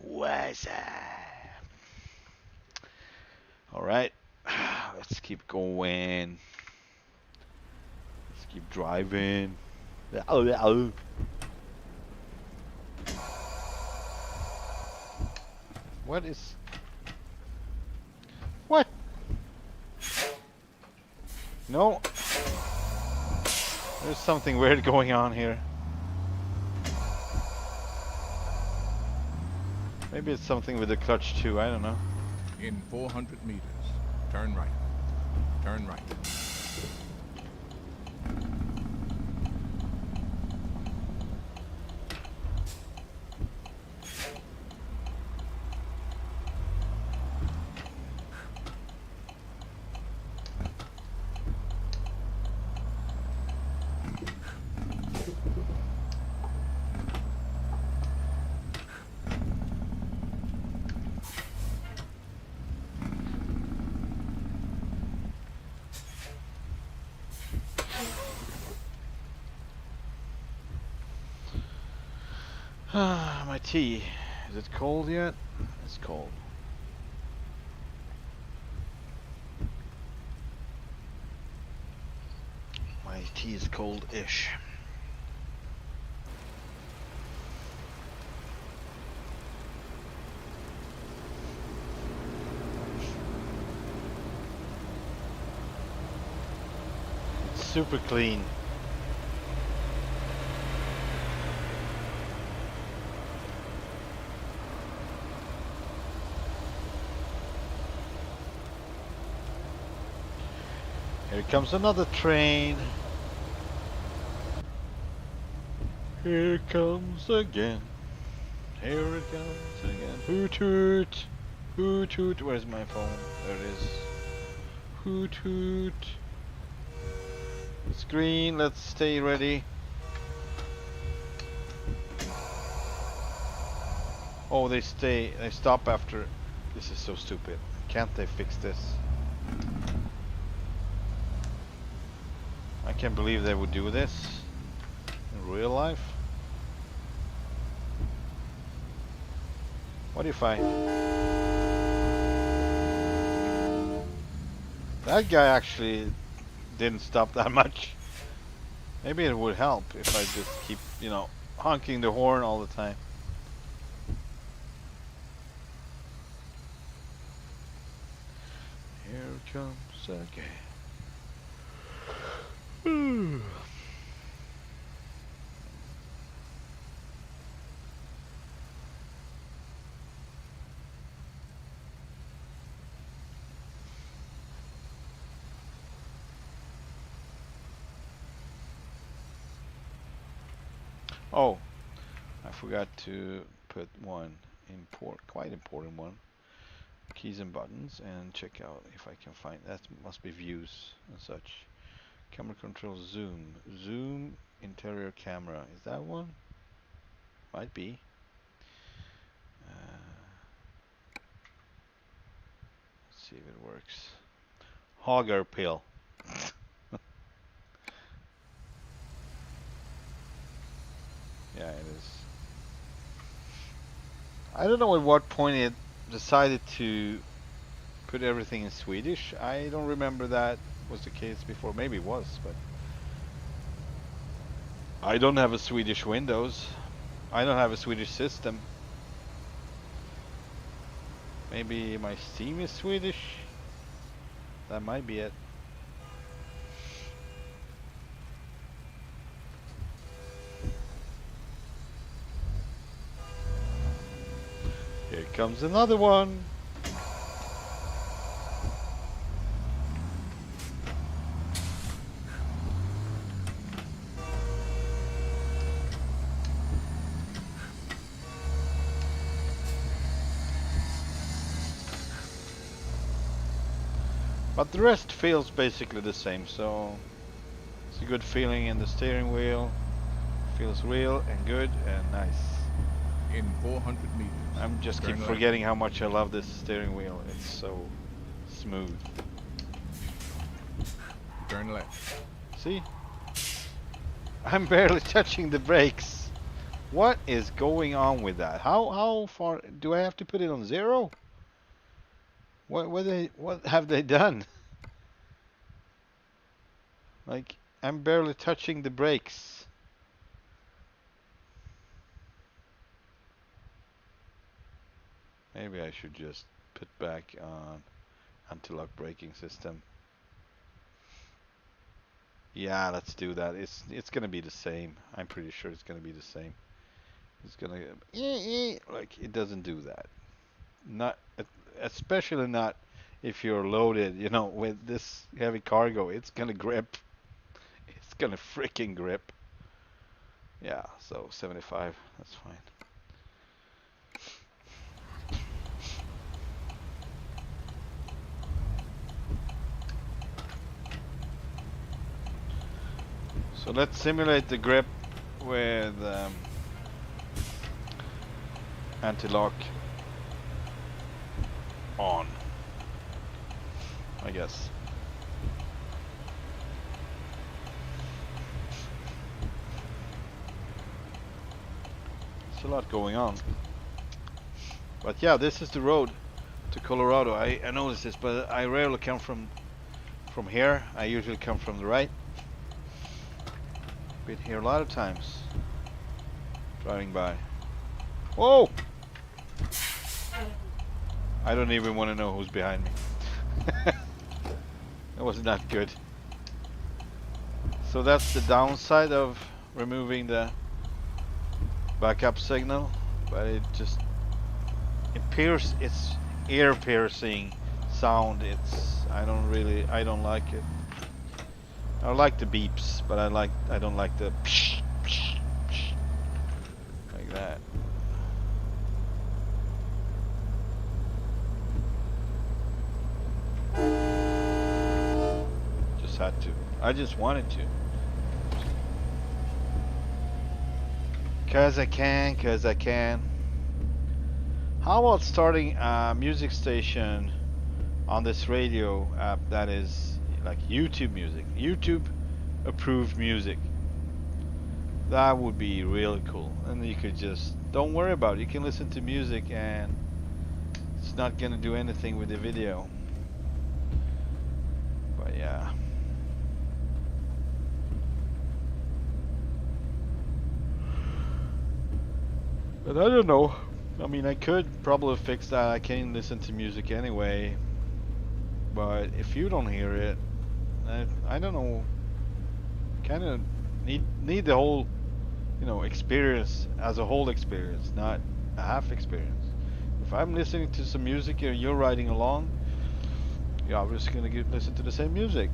What's up? Alright, let's keep going. Let's keep driving. What is... What? No. There's something weird going on here. Maybe it's something with the clutch too, I don't know. In 400 meters, turn right. Turn right. My tea. Is it cold yet? It's cold. My tea is cold-ish. It's super clean. Here comes another train. Here it comes again. Here it comes again. Hoot hoot. Hoot hoot. Where's my phone? There it is. Hoot hoot. Screen, let's stay ready. Oh, they stop after. This is so stupid. Can't they fix this? I can't believe they would do this in real life. What if I... That guy actually didn't stop that much. Maybe it would help if I just keep, you know, honking the horn all the time. Here it comes again. Oh, I forgot to put one quite important one. Keys and buttons, and check out if I can find that. Must be views and such. Camera control, zoom interior camera. Is that one? Might be. Let's see if it works. Hogger pill. Yeah, it is. I don't know at what point it decided to put everything in Swedish. I don't remember that was the case before. Maybe it was, but I don't have a Swedish Windows. I don't have a Swedish system. Maybe my Steam is Swedish. That might be it. Here comes another one. But the rest feels basically the same, so it's a good feeling in the steering wheel. Feels real and good and nice. In 400 meters. I'm just keep forgetting how much I love this steering wheel. It's so smooth. Turn left. See? I'm barely touching the brakes. What is going on with that? How far do I have to put it on 0? What have they done? Like, I'm barely touching the brakes. Maybe I should just put back on anti-lock braking system. Yeah, let's do that. It's gonna be the same. I'm pretty sure it's gonna be the same. It's gonna like it doesn't do that. Not especially not if you're loaded, you know, with this heavy cargo. It's gonna grip. It's gonna freaking grip. Yeah, so 75. That's fine. So let's simulate the grip with anti-lock on, I guess. There's a lot going on. But yeah, this is the road to Colorado. I noticed this, but I rarely come from here. I usually come from the right. Been here a lot of times. Driving by. Whoa! I don't even want to know who's behind me. That was not good. So that's the downside of removing the backup signal, but it's ear piercing sound. I don't like it. I like the beeps, but I don't like the psh, psh, psh, like that. Just had to. I just wanted to. Cause I can, cause I can. How about starting a music station on this radio app that is like YouTube music, YouTube approved music? That would be really cool. And you could just don't worry about it. You can listen to music and it's not gonna do anything with the video. But yeah. But I don't know. I mean, I could probably fix that. I can listen to music anyway. But if you don't hear it, I don't know. Kind of need the whole, experience as a whole experience, not a half experience. If I'm listening to some music and you're riding along, you're obviously gonna listen to the same music.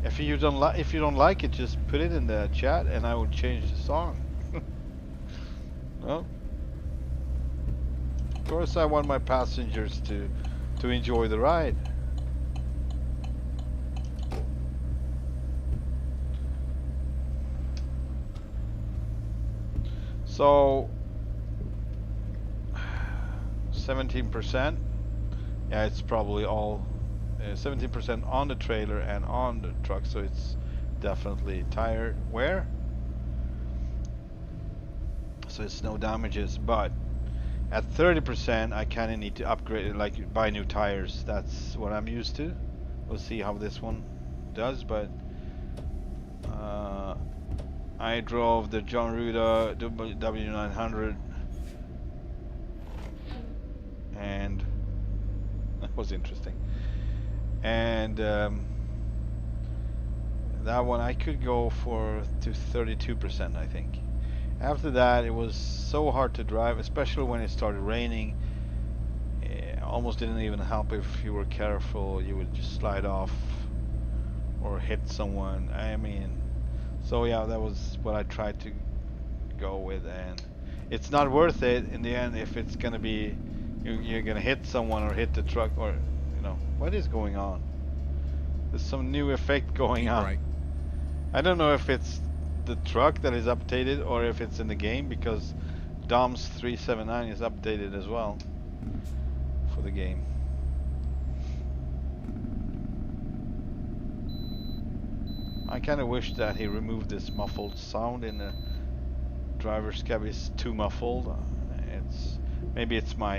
If you don't like it, just put it in the chat and I will change the song. No? Of course, I want my passengers to enjoy the ride. So 17%. Yeah, it's probably all 17% on the trailer and on the truck, so it's definitely tire wear. So it's no damages, but at 30% I kind of need to upgrade it, like buy new tires. That's what I'm used to. We'll see how this one does, but I drove the John Ruda W900 and that was interesting. And that one I could go to 32%, I think. After that, it was so hard to drive, especially when it started raining. It almost didn't even help if you were careful. You would just slide off or hit someone. I mean, so yeah, that was what I tried to go with, and it's not worth it in the end if it's gonna be you're gonna hit someone or hit the truck, or what is going on? There's some new effect going on. Right. I don't know if it's the truck that is updated or if it's in the game, because DOMS 379 is updated as well for the game. I kind of wish that he removed this muffled sound in the driver's cab. It's too muffled. Maybe it's my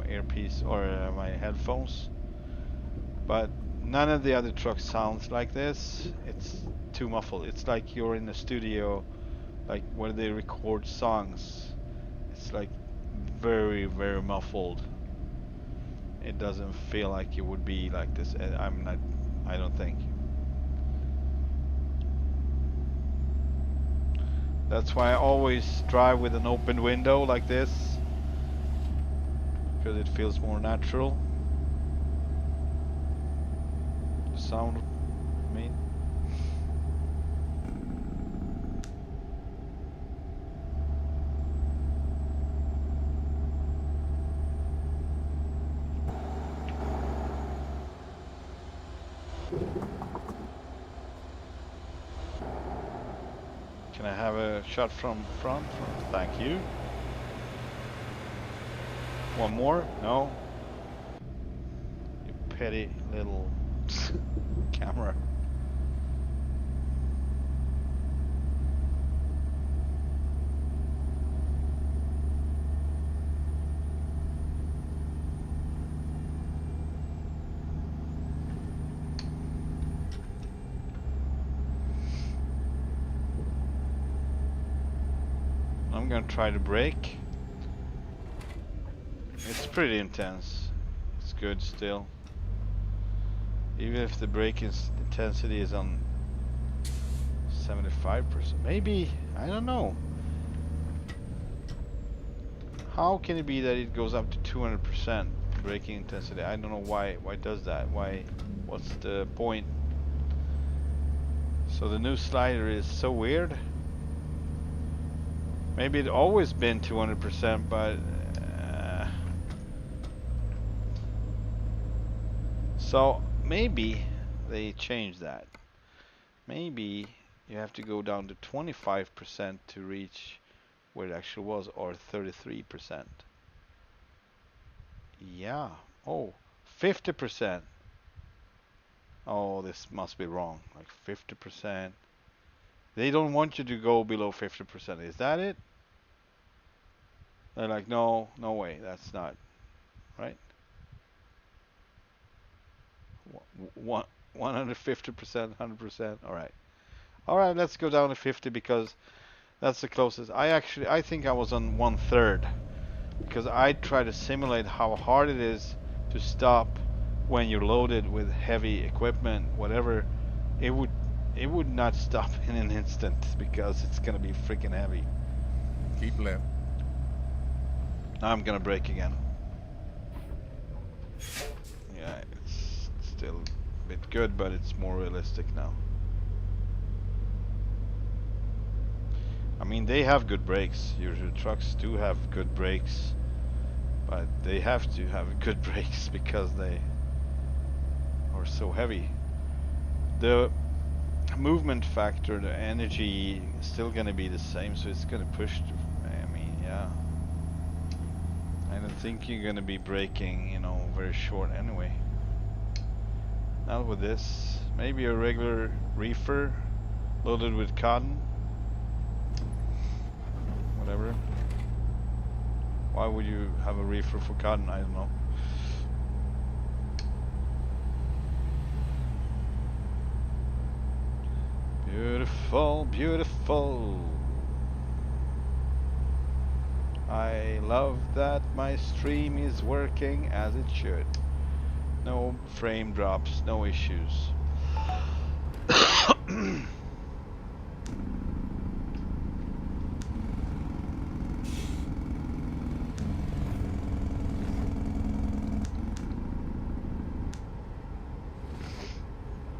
earpiece or my headphones, but none of the other trucks sounds like this. It's too muffled. It's like you're in the studio, like where they record songs. It's like very, very muffled. It doesn't feel like it would be like this. I don't think. That's why I always drive with an open window like this, because it feels more natural. The sound, I mean. Can I have a shot from front? Thank you. One more? No? You petty little camera. I'm gonna try to brake. It's pretty intense. It's good still. Even if the braking intensity is on 75%. Maybe, I don't know. How can it be that it goes up to 200% braking intensity? I don't know why it does that. What's the point? So the new slider is so weird. Maybe it always been 200%, but so maybe they changed that. Maybe you have to go down to 25% to reach where it actually was, or 33%. Yeah. Oh, 50%. Oh, this must be wrong. Like 50%. They don't want you to go below 50%. Is that it? They're like, no, no way. That's not right. 150%, 100%. All right. All right, let's go down to 50 because that's the closest. I think I was on 1/3 because I try to simulate how hard it is to stop when you're loaded with heavy equipment, whatever. It would not stop in an instant because it's gonna be freaking heavy. Keep left. I'm gonna brake again. Yeah, it's still a bit good, but it's more realistic now. I mean, they have good brakes. Usually trucks do have good brakes, but they have to have good brakes because they are so heavy. The movement factor, the energy is still gonna be the same, so it's gonna push. I mean, yeah. I don't think you're gonna be braking, you know, very short anyway. Not with this. Maybe a regular reefer loaded with cotton. Whatever. Why would you have a reefer for cotton? I don't know. Beautiful, beautiful. I love that my stream is working as it should. No frame drops, no issues.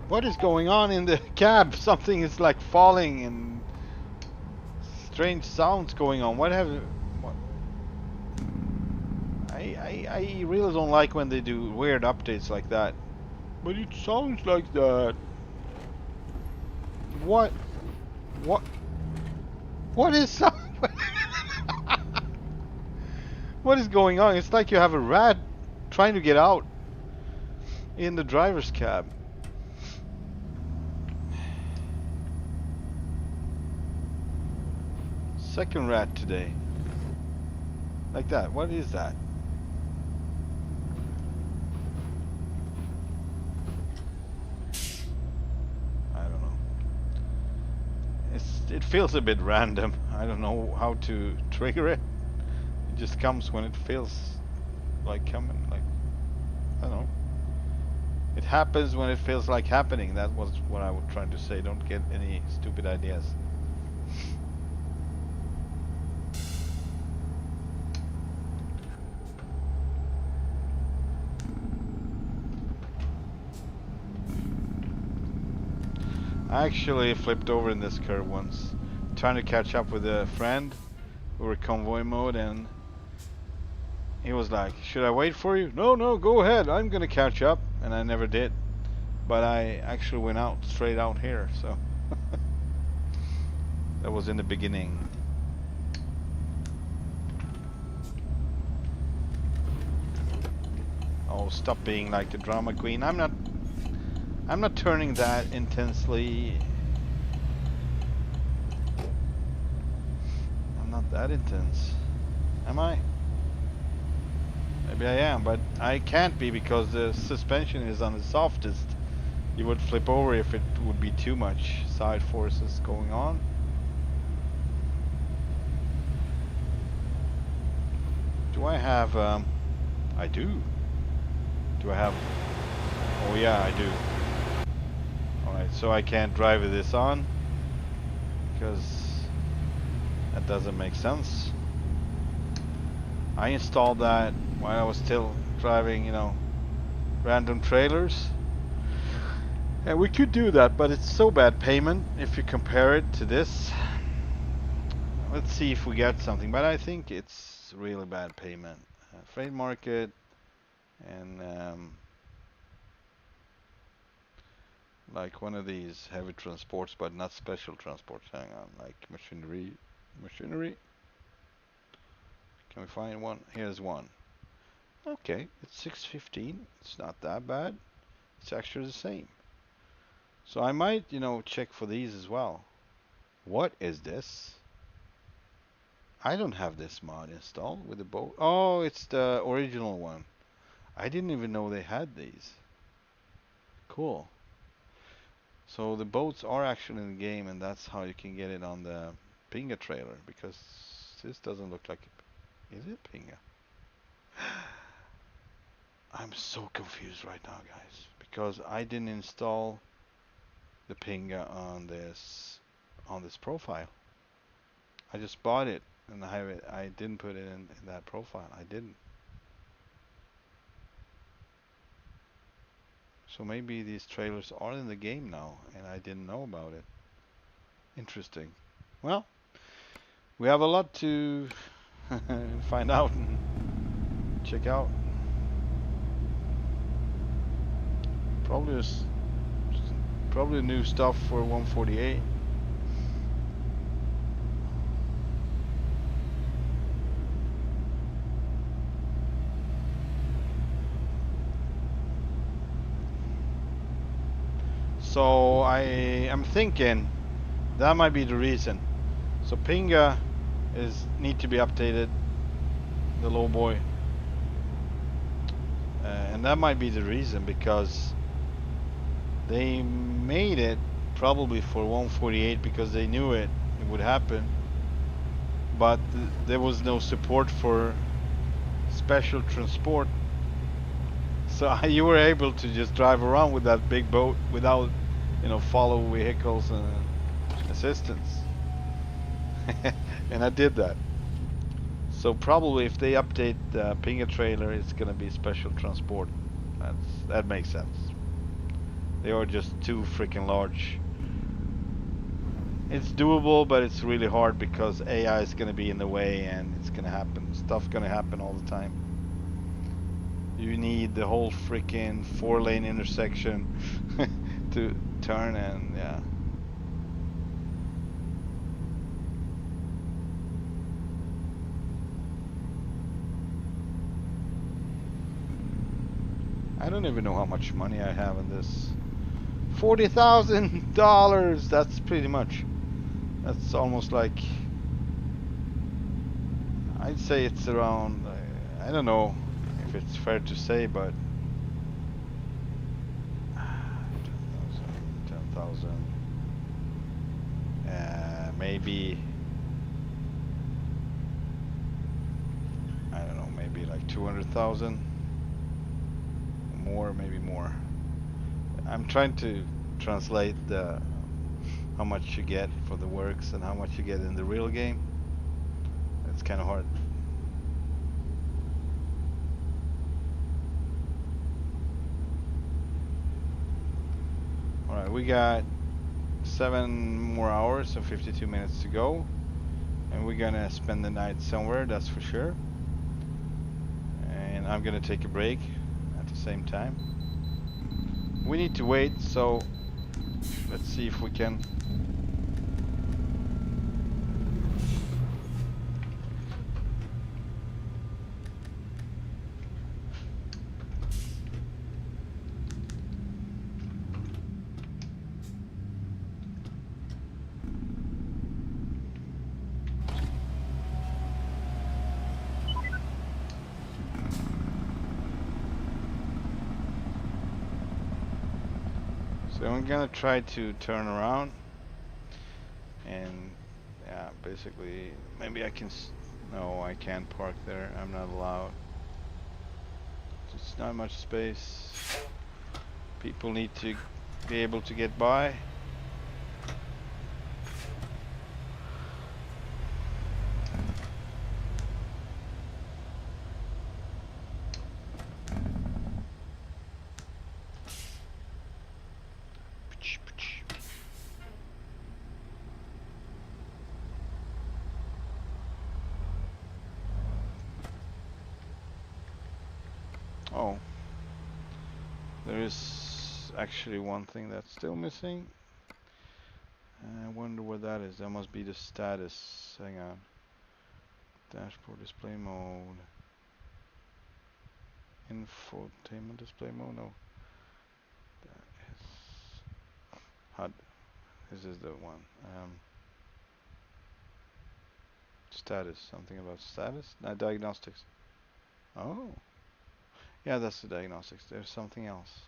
What is going on in the cab? Something is like falling and strange sounds going on. What? I really don't like when they do weird updates like that. But it sounds like that. What? What? What is what is going on? It's like you have a rat trying to get out in the driver's cab. Second rat today. Like that. What is that? I don't know. It feels a bit random. I don't know how to trigger it. It just comes when it feels like coming. Like, I don't know. It happens when it feels like happening. That was what I was trying to say. Don't get any stupid ideas. I actually flipped over in this curve once, trying to catch up with a friend. We were convoy mode and he was like, should I wait for you? No, no, go ahead. I'm gonna catch up. And I never did. But I actually went out, straight out here, so. That was in the beginning. Oh, stop being like the drama queen. I'm not turning that intensely. I'm not that intense. Am I? Maybe I am, but I can't be because the suspension is on the softest. You would flip over if it would be too much side forces going on. Do I have, I do. Do I have, oh yeah, I do. Alright, so I can't drive this on because that doesn't make sense. I installed that while I was still driving, you know, random trailers. And we could do that, but it's so bad payment if you compare it to this. Let's see if we get something, but I think it's really bad payment. Freight market and like one of these heavy transports, but not special transports. Hang on, like machinery. Can we find one? Here's one. Okay, it's 615. It's not that bad. It's actually the same. So I might, check for these as well. What is this? I don't have this mod installed with the boat. Oh, it's the original one. I didn't even know they had these. Cool. So the boats are actually in the game, and that's how you can get it on the Pinga trailer, because this doesn't look like it. Is it Pinga? I'm so confused right now, guys, because I didn't install the Pinga on this profile. I just bought it and I have it. I didn't put it in that profile. I didn't. So maybe these trailers are in the game now and I didn't know about it. Interesting. Well, we have a lot to find out and check out. Probably new stuff for 148. So I am thinking that might be the reason. So Pinga need to be updated, the low boy, and that might be the reason, because they made it probably for 148 because they knew it would happen, but there was no support for special transport. So you were able to just drive around with that big boat without, follow vehicles and assistance. And I did that. So probably if they update the Pinga trailer, it's gonna be special transport. That makes sense. They are just too freaking large. It's doable, but it's really hard because AI is gonna be in the way, and it's gonna happen. Stuff's gonna happen all the time. You need the whole freaking 4-lane intersection to turn, and yeah. I don't even know how much money I have in this. $40,000. That's pretty much. That's almost like. I'd say it's around. I don't know if it's fair to say, but 10,000. Maybe. I don't know. Maybe like 200,000. More, maybe more. I'm trying to translate how much you get for the works and how much you get in the real game. It's kind of hard. Alright, we got 7 more hours and 52 minutes to go, and we're gonna spend the night somewhere, that's for sure. And I'm gonna take a break at the same time. We need to wait, so let's see if we can. So I'm gonna try to turn around, and yeah, basically maybe I can. No, I can't park there. I'm not allowed. It's not much space. People need to be able to get by. Oh, there is actually one thing that's still missing. I wonder what that is. That must be the status. Hang on. Dashboard display mode. Infotainment display mode. No. That is HUD. This is the one. Status. Something about status? No, diagnostics. Oh. Yeah, that's the diagnostics. There's something else.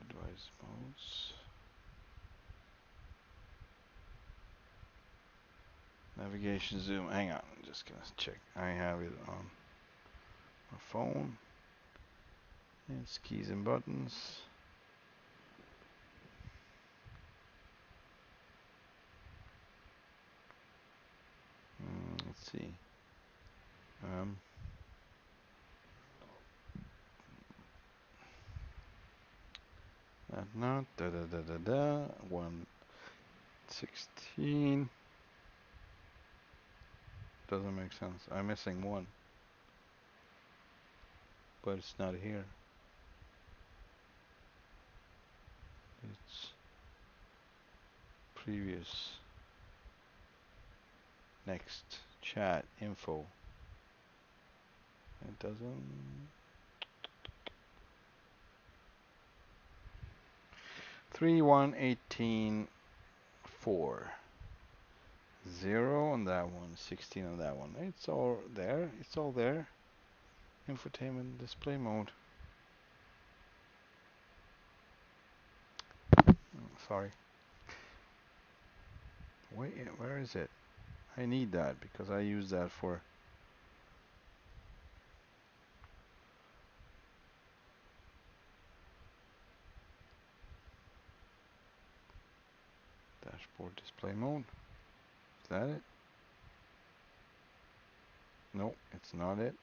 Device modes. Navigation zoom. Hang on. I'm just gonna check. I have it on my phone. It's keys and buttons. Let's see. Not da da da da da. 116. Doesn't make sense. I'm missing one, but it's not here. It's previous. Next. Chat. Info. It doesn't. 3118 4. 0 on that one. 16 on that one. It's all there. It's all there. Infotainment display mode. Sorry. Wait, where is it? I need that because I use that for dashboard display mode. Is that it? Nope, it's not it.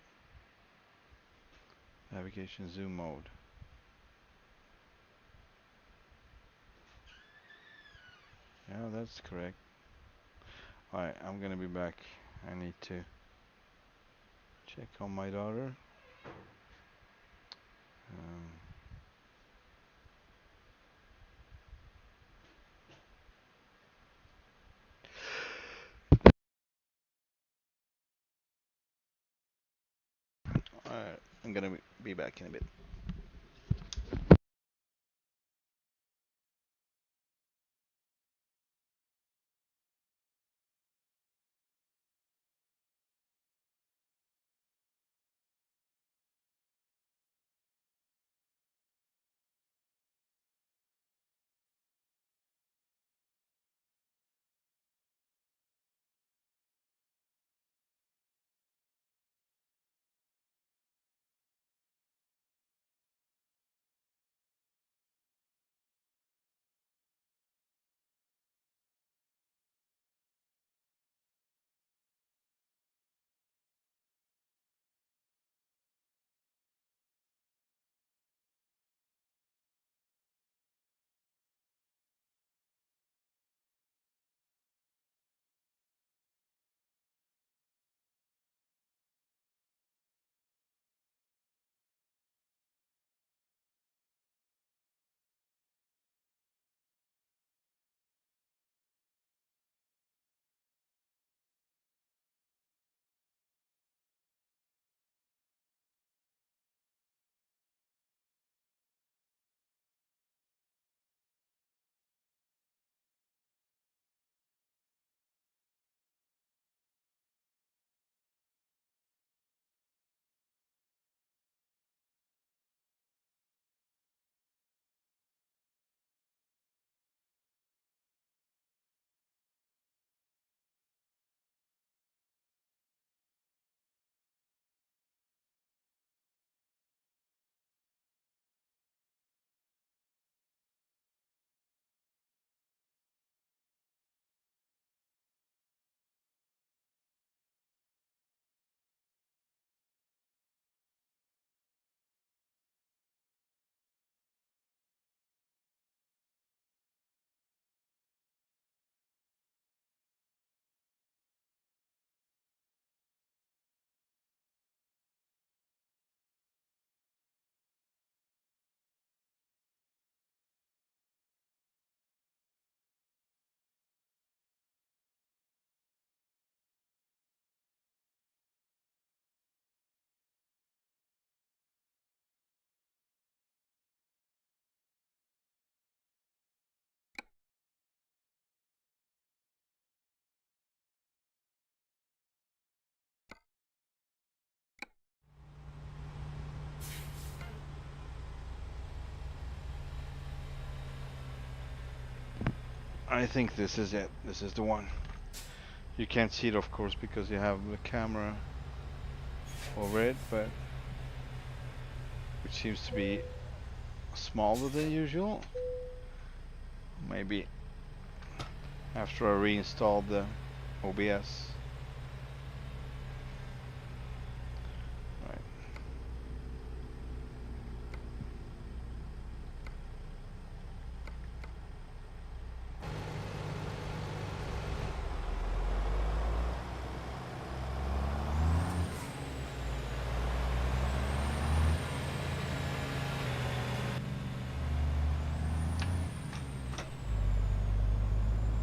Navigation zoom mode. Yeah, that's correct. Alright, I'm gonna be back. I need to check on my daughter. Alright, I'm gonna be back in a bit. I think this is it. This is the one. You can't see it, of course, because you have the camera over it, but which seems to be smaller than usual. Maybe after I reinstalled the OBS. Right.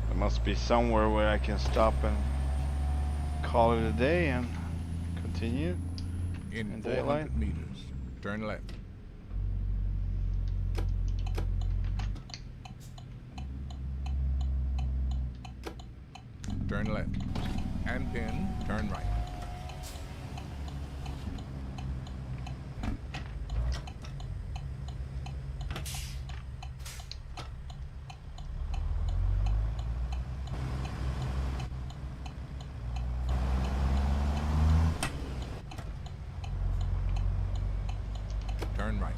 There must be somewhere where I can stop and call it a day and continue In daylight. 400 meters, turn left. Turn left. And then turn right. Turn right.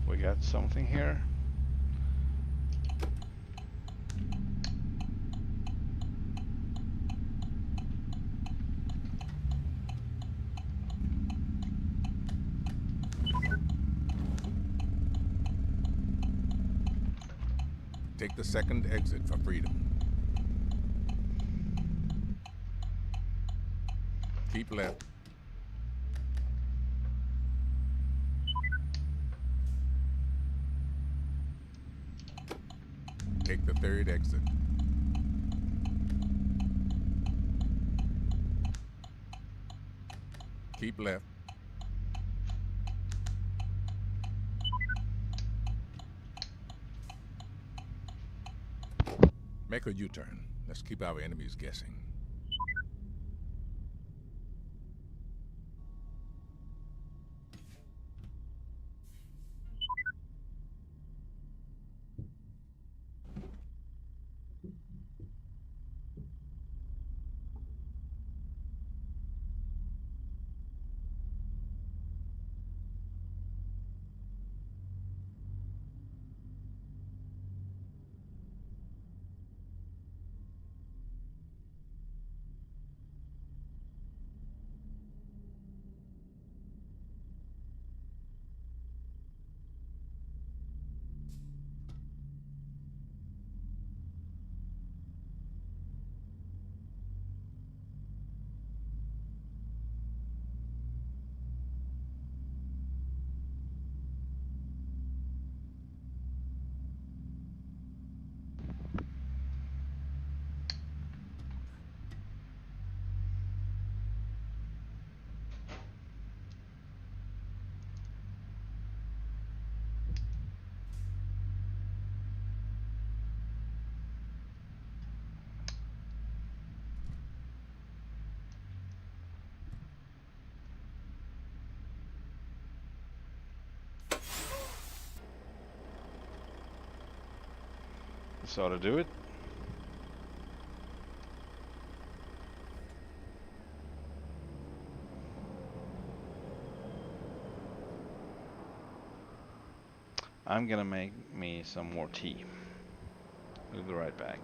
We got something here. Take the second exit for freedom. Keep left. Take the third exit. Keep left. Make a U-turn. Let's keep our enemies guessing. This ought to do it. I'm gonna make me some more tea. We'll be right back.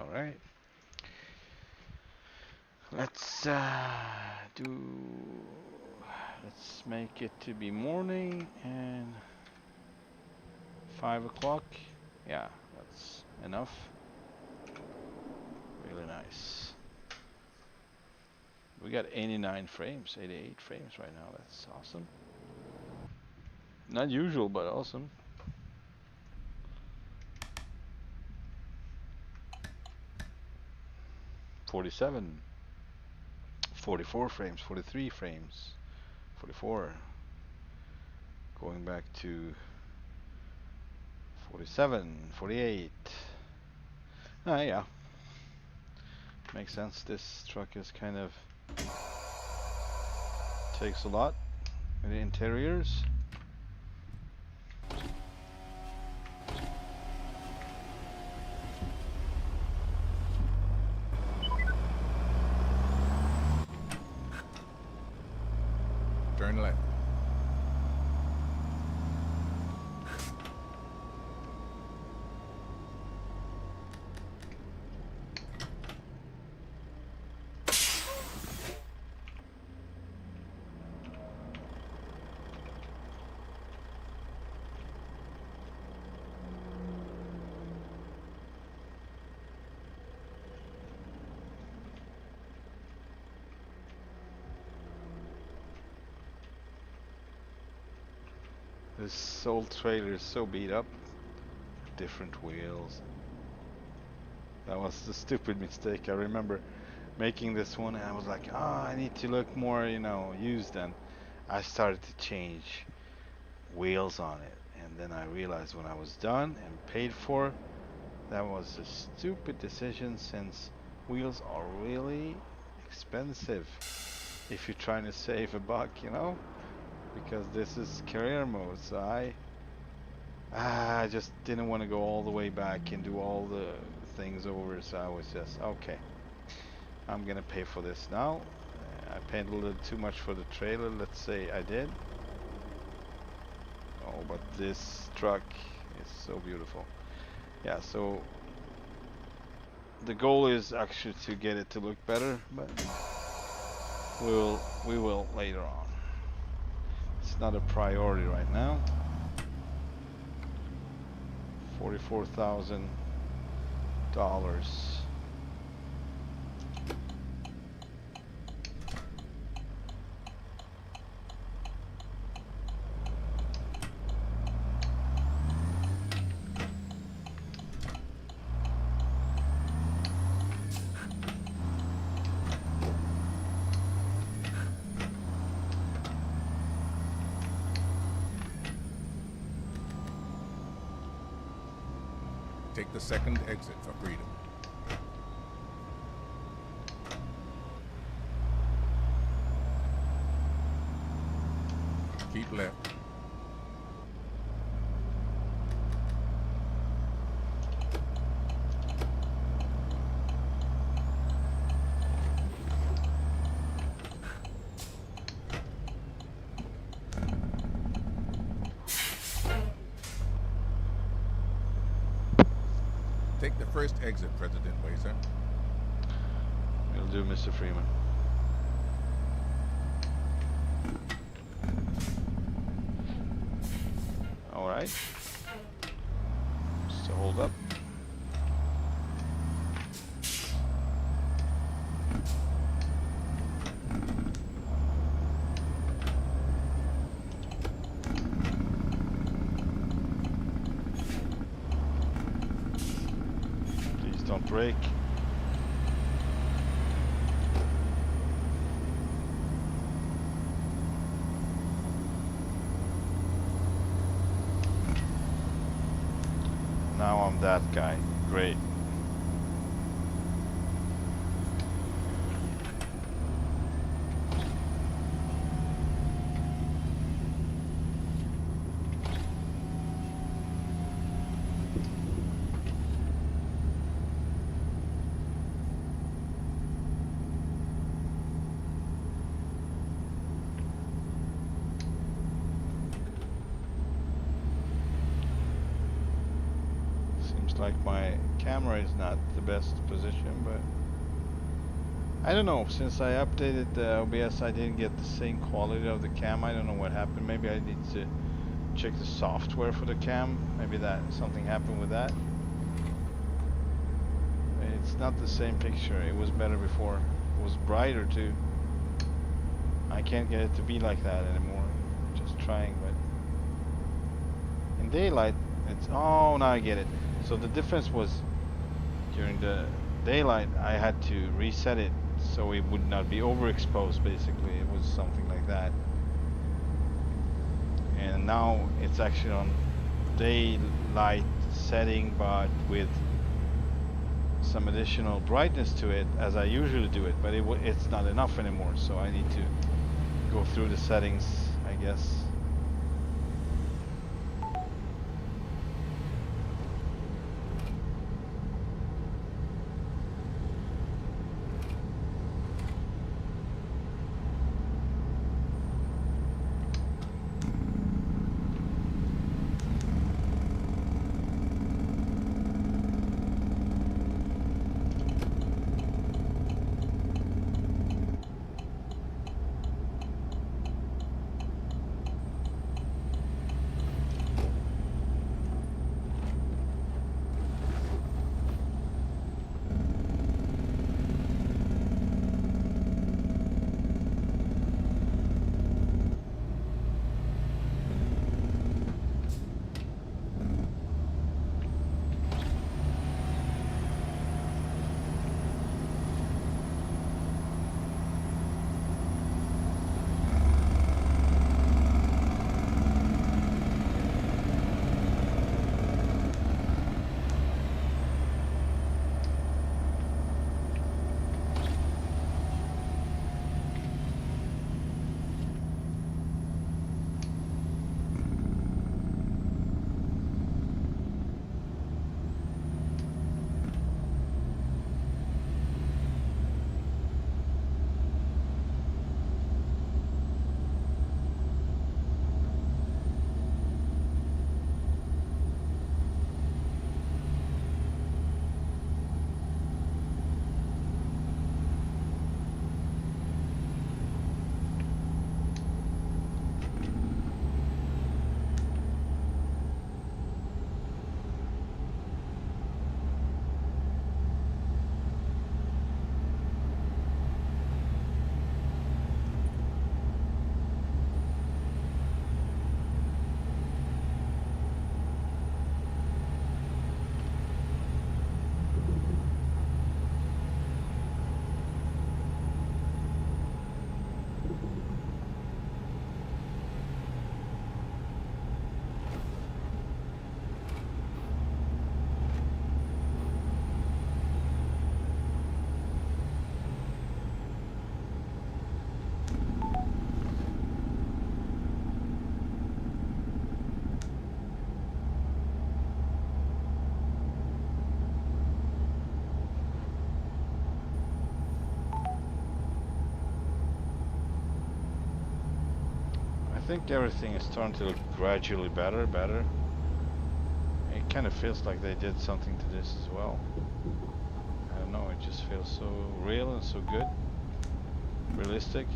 All right. Let's do. Let's make it to be morning and 5 o'clock. Yeah, that's enough. Really nice. We got 89 frames, 88 frames right now. That's awesome. Not usual, but awesome. $47, 44 frames, 43 frames, 44. Going back to 47, 48. Yeah. Makes sense. This truck is kind of takes a lot with the interiors. Turn left. This old trailer is so beat up. Different wheels. That was the stupid mistake. I remember making this one and I was like, I need to look more, used. And I started to change wheels on it. And then I realized when I was done and paid for, that was a stupid decision since wheels are really expensive if you're trying to save a buck, because this is career mode. So I just didn't want to go all the way back and do all the things over. So I was just, okay, I'm gonna pay for this now. I paid a little too much for the trailer, let's say I did. Oh, but this truck is so beautiful. Yeah, so the goal is actually to get it to look better, but we will later on. It's not a priority right now. $44,000. Take the second exit for freedom. Keep left. Take the first exit, President Wazer. We'll do, Mr. Freeman. All right. Just to hold up. Please don't break. Now I'm that guy. Great. looks like my camera is not the best position, but I don't know. Since I updated the OBS, I didn't get the same quality of the cam. I don't know what happened. Maybe I need to check the software for the cam. Maybe that something happened with that. It's not the same picture. It was better before. It was brighter too. I can't get it to be like that anymore. Just trying, but in daylight, it's, oh, now I get it. So the difference was during the daylight, I had to reset it so it would not be overexposed. Basically, it was something like that. And now it's actually on daylight setting, but with some additional brightness to it, as I usually do it. But it's not enough anymore, so I need to go through the settings, I guess. I think everything is starting to look gradually better. It kind of feels like they did something to this as well. I don't know, it just feels so real and so good. Realistic.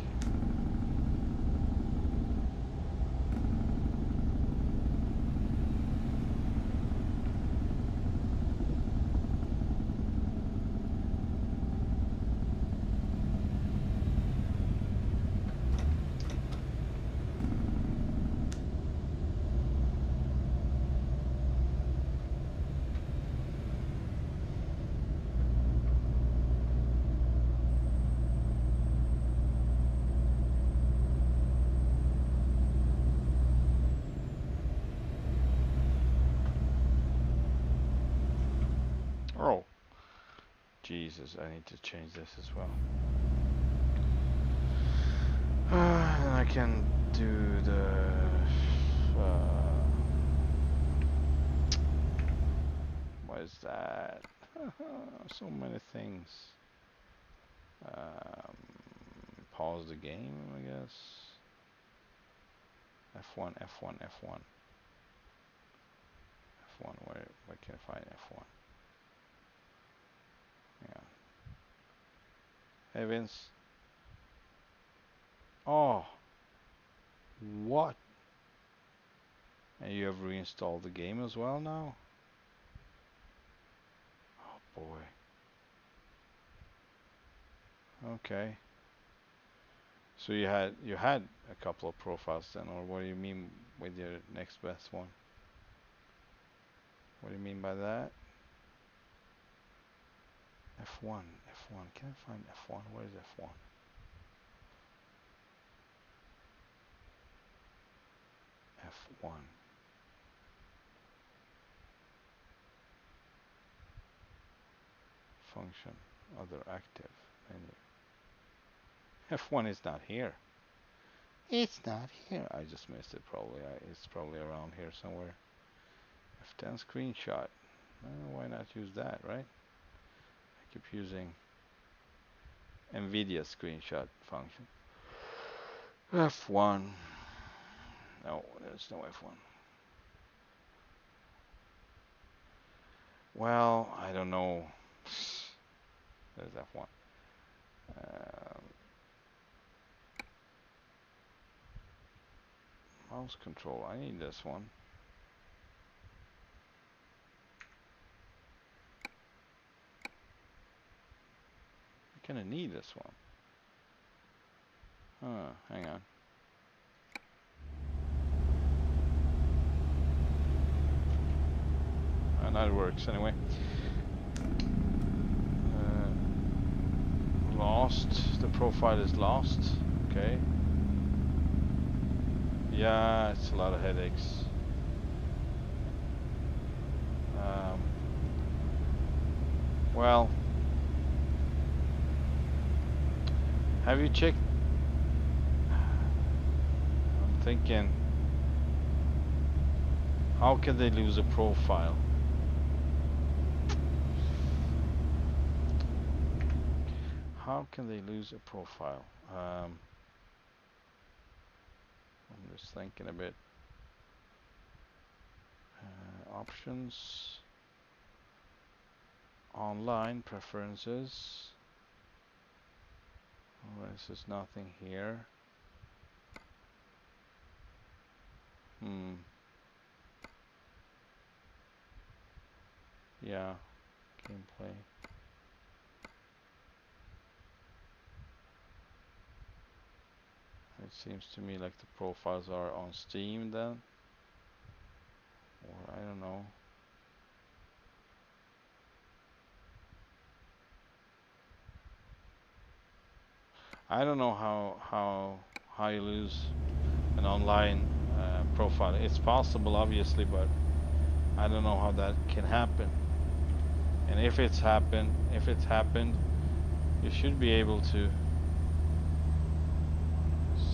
Oh, Jesus, I need to change this as well. And I can do the what is that? So many things. Pause the game, I guess. F1, F1, F1. F1, where can I find F1? Yeah. Hey Vince. Oh, what? And you have reinstalled the game as well now? Oh boy. Okay. So you had a couple of profiles then, or what do you mean with your next best one? What do you mean by that? F1, F1. Can I find F1? Where is F1? F1. Function, other active menu. F1 is not here. It's not here. I just missed it probably. It's probably around here somewhere. F10 screenshot. Why not use that, right? I keep using NVIDIA screenshot function. F1. No, there's no F1. Well, I don't know. There's F1. Mouse control. I need this one. I'm gonna need this one. Hang on. That works anyway. Lost. The profile is lost. Okay. Yeah, it's a lot of headaches. Well, have you checked? I'm thinking, how can they lose a profile? How can they lose a profile? I'm just thinking a bit. Options, online preferences. Oh, this is nothing here. Yeah, gameplay. It seems to me like the profiles are on Steam then. Or I don't know. I don't know how you lose an online profile. It's possible, obviously, but I don't know how that can happen. And if it's happened, you should be able to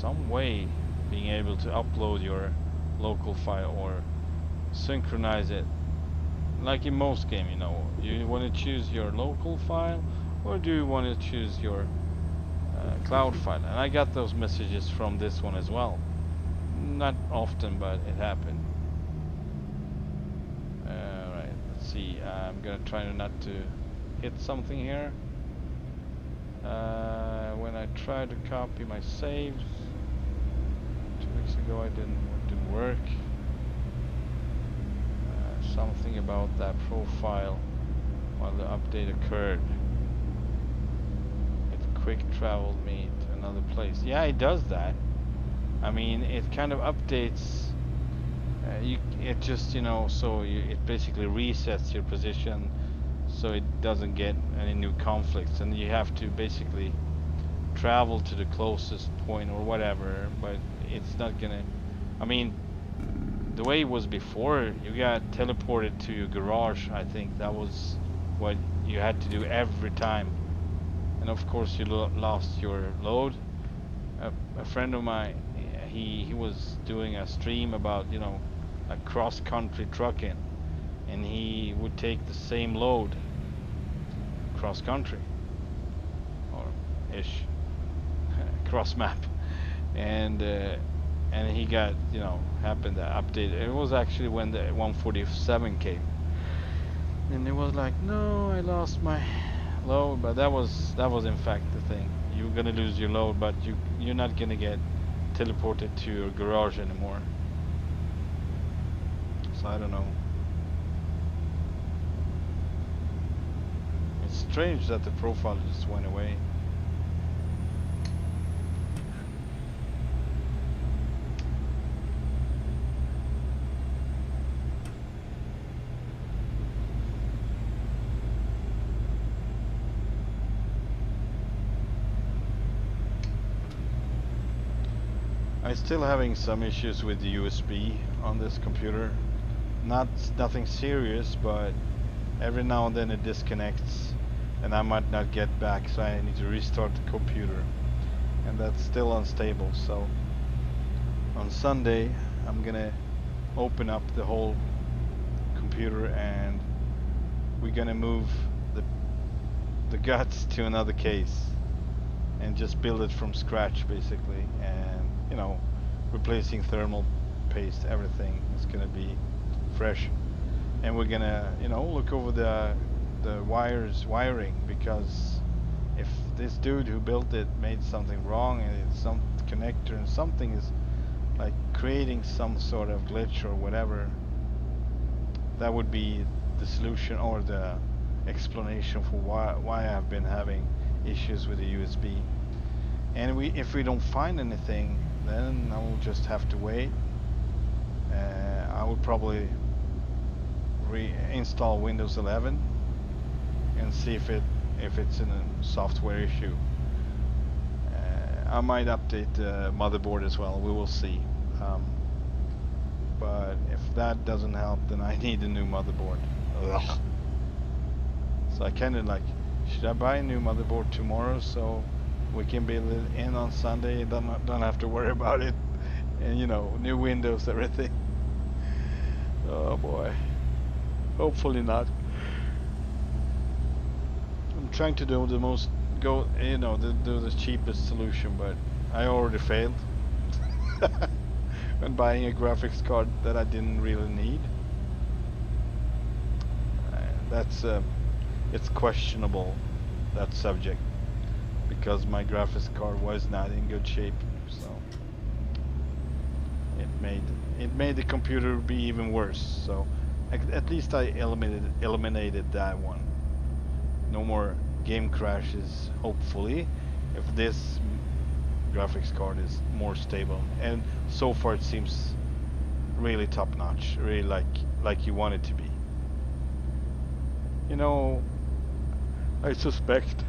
some way being able to upload your local file or synchronize it. Like in most game, you know, you want to choose your local file or do you want to choose your cloud file? And I got those messages from this one as well. Not often, but it happened. Alright, let's see. I'm gonna try not to hit something here. When I tried to copy my saves 2 weeks ago, it didn't work. Something about that profile while the update occurred. It quick traveled me to another place. Yeah, it does that. I mean, it kind of updates. It just, you know, so it basically resets your position, so it doesn't get any new conflicts, and you have to basically travel to the closest point or whatever. But it's not gonna. I mean, the way it was before, you got teleported to your garage. I think that was what you had to do every time, and of course you lost your load. A friend of mine, he was doing a stream about, you know, like cross-country trucking, and he would take the same load cross-country or ish cross map, and and he got, happened to update. It was actually when the 147 came, and it was like, no, I lost my load, but that was in fact the thing. You're gonna lose your load, but you're not gonna get teleported to your garage anymore. So I don't know. It's strange that the profile just went away. I'm still having some issues with the USB on this computer. Nothing serious, but every now and then it disconnects and I might not get back, so I need to restart the computer, and that's still unstable. So on Sunday I'm gonna open up the whole computer and we're gonna move the guts to another case and just build it from scratch basically, and replacing thermal paste, everything is gonna be fresh, and we're gonna look over the wiring, because if this dude who built it made something wrong and it's some connector and something is like creating some sort of glitch or whatever, that would be the solution or the explanation for why I've been having issues with the USB. And if we don't find anything, then I will just have to wait. I will probably reinstall Windows 11 and see if it's in a software issue. I might update the motherboard as well. We will see. But if that doesn't help, then I need a new motherboard. Ugh. So I kind of like, should I buy a new motherboard tomorrow so we can build it in on Sunday? Don't have to worry about it. And new Windows, everything. Oh boy. Hopefully not. I'm trying to do the most do the cheapest solution, but I already failed when buying a graphics card that I didn't really need. It's questionable, that subject, because my graphics card was not in good shape, so it made the computer be even worse. So at least I eliminated that one. No more game crashes, hopefully, if this graphics card is more stable. And so far it seems really top notch, really like you want it to be. I suspect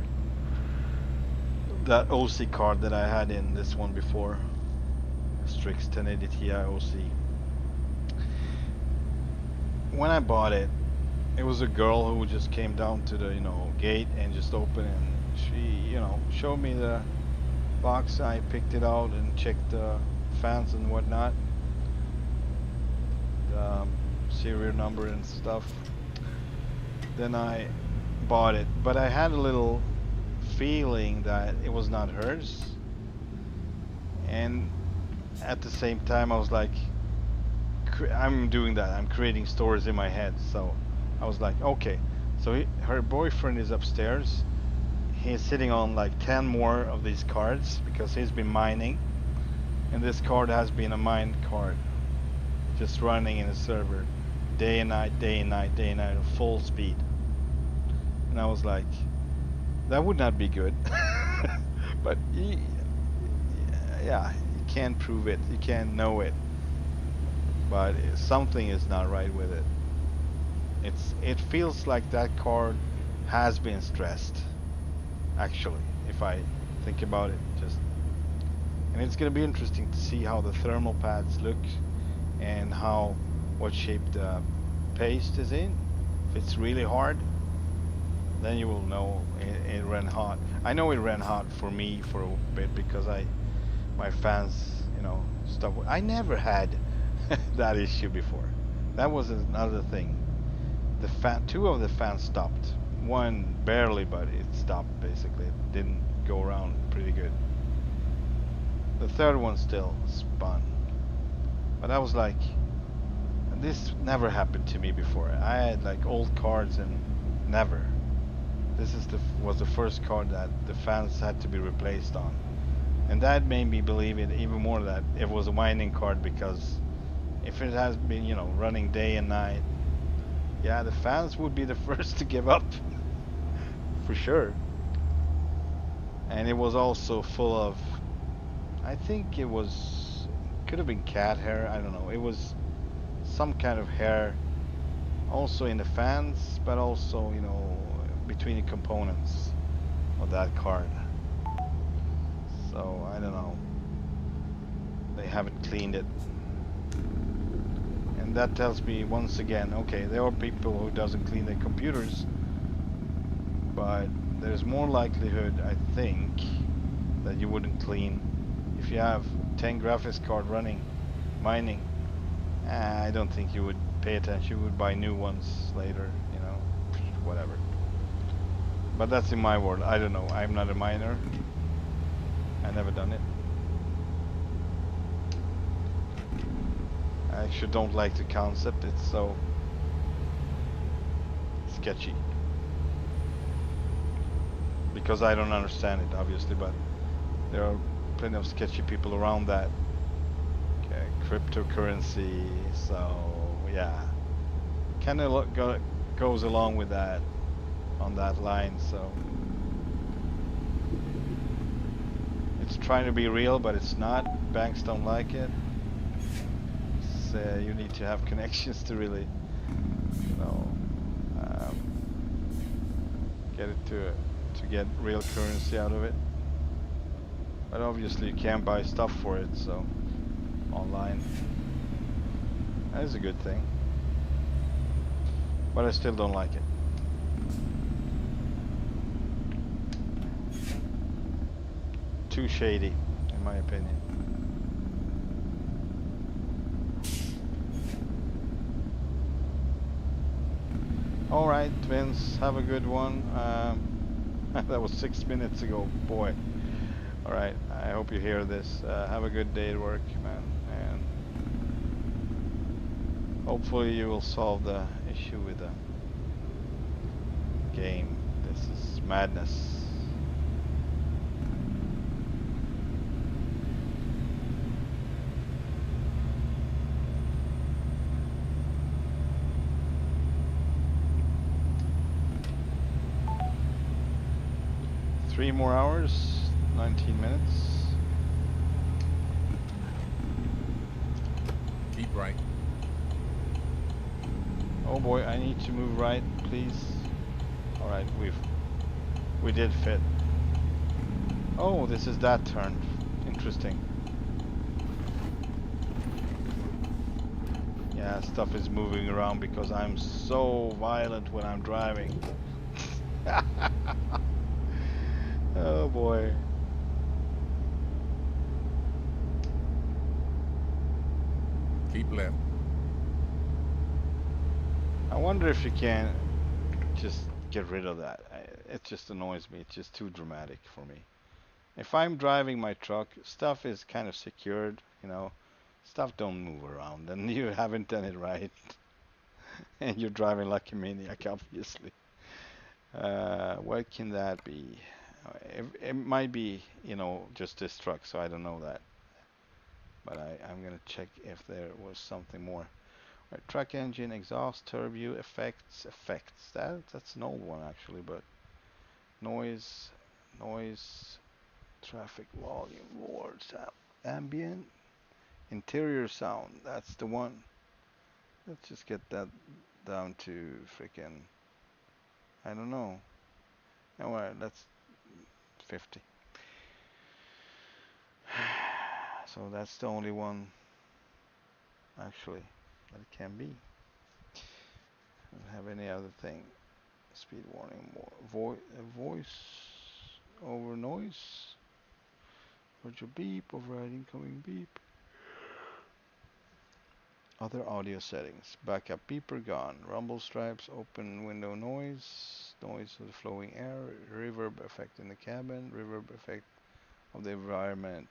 that OC card that I had in this one before, Strix 1080 Ti OC, when I bought it, it was a girl who just came down to the gate and just opened, and she showed me the box. I picked it out and checked the fans and whatnot, the serial number and stuff. Then I bought it, but I had a little feeling that it was not hers, and at the same time I was like, I'm doing that, I'm creating stories in my head. So I was like, okay, so her boyfriend is upstairs, he's sitting on like 10 more of these cards because he's been mining, and this card has been a mine card, just running in a server day and night, day and night, day and night at full speed. And I was like, that would not be good. But yeah, you can't prove it, you can't know it, but something is not right with it. It feels like that card has been stressed, actually, if I think about it. And it's gonna be interesting to see how the thermal pads look and what shape the paste is in. If it's really hard, then you will know it ran hot. I know it ran hot for me for a bit because my fans, stuff. I never had that issue before. That was another thing. Two of the fans stopped. One barely, but it stopped basically. It didn't go around pretty good. The third one still spun. But I was like, this never happened to me before. I had like old cards and never. This is was the first card that the fans had to be replaced on. And that made me believe it even more that it was a winding card, because if it has been, running day and night, yeah, the fans would be the first to give up for sure. And it was also full of, I think could have been cat hair, I don't know. It was some kind of hair also in the fans, but also, between the components of that card. So, I don't know. They haven't cleaned it. And that tells me once again, okay, there are people who doesn't clean their computers, but there's more likelihood, I think, that you wouldn't clean if you have 10 graphics card running, mining. I don't think you would pay attention. You would buy new ones later, whatever. But that's in my world. I don't know. I'm not a miner. I never done it. I actually don't like the concept. It's so sketchy. Because I don't understand it, obviously, but there are plenty of sketchy people around that. Okay, cryptocurrency, so yeah. Kind of goes along with that on that line, so it's trying to be real, but it's not. Banks don't like it. So you need to have connections to really, um, get it to get real currency out of it. But obviously you can buy stuff for it, so online. That is a good thing. But I still don't like it. Too shady, in my opinion. Alright, Vince, have a good one. That was 6 minutes ago, boy. Alright, I hope you hear this. Have a good day at work, man. And hopefully you will solve the issue with the game. This is madness. Three more hours, 19 minutes. Keep right. Oh boy, I need to move right, please. Alright, we did fit. Oh, this is that turn. Interesting. Yeah, stuff is moving around because I'm so violent when I'm driving. Oh boy. Keep left. I wonder if you can just get rid of that. It just annoys me. It's just too dramatic for me. If I'm driving my truck, stuff is kind of secured, Stuff don't move around, and you haven't done it right. And you're driving like a maniac, obviously. What can that be? It might be, just this truck, so I don't know that. But I'm gonna check if there was something more. Right, truck engine, exhaust, turbo, effects. That's an old one actually, but noise, traffic volume, wards, ambient, interior sound. That's the one. Let's just get that down to freaking, I don't know. Alright, that's 50. So that's the only one actually that it can be. Don't have any other thing. Speed warning, voice over noise, virtual beep, override incoming beep. Other audio settings, backup beeper gone, rumble stripes, open window noise, noise of the flowing air, reverb effect in the cabin, reverb effect of the environment,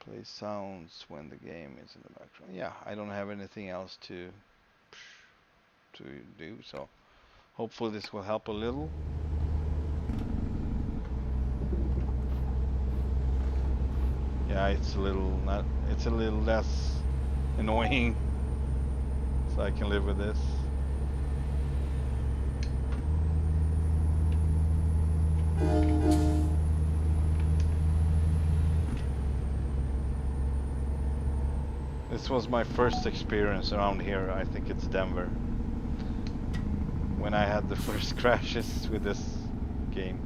Play sounds when the game is in the background. Yeah, I don't have anything else to do, so hopefully this will help a little. Yeah, it's a little less annoying, so I can live with this. This was my first experience around here. I think it's Denver, when I had the first crashes with this game.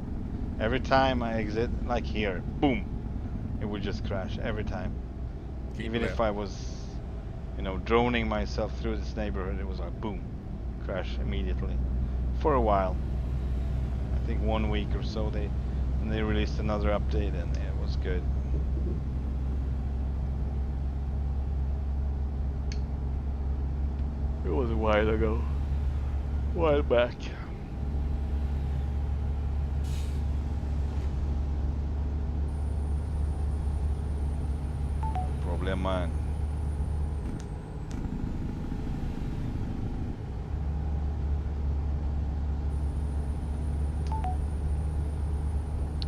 Every time I exit, like here, boom, it would just crash every time. Even if I was, you know, droning myself through this neighborhood, it was like boom, crash immediately. For a while, I think 1 week or so, they released another update and it was good. It was a while ago, a while back. Problema.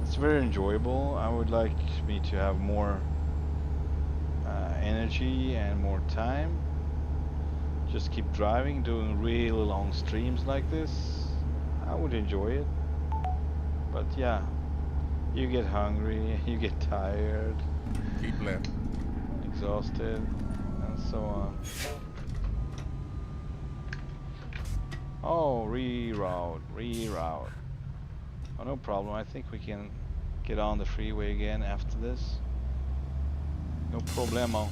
It's very enjoyable. I would like me to have more energy and more time. Just keep driving, doing really long streams like this. I would enjoy it. But yeah, you get hungry, you get tired, Keep left. exhausted, and so on. Oh, reroute. Oh, no problem. I think we can get on the freeway again after this. No problemo.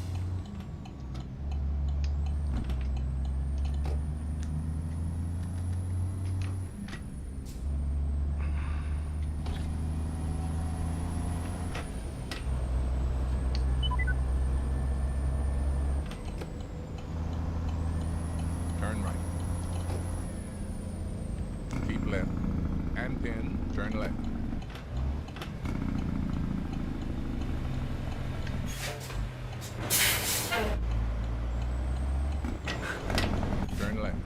Turn right. Keep left. And then turn left. Turn left.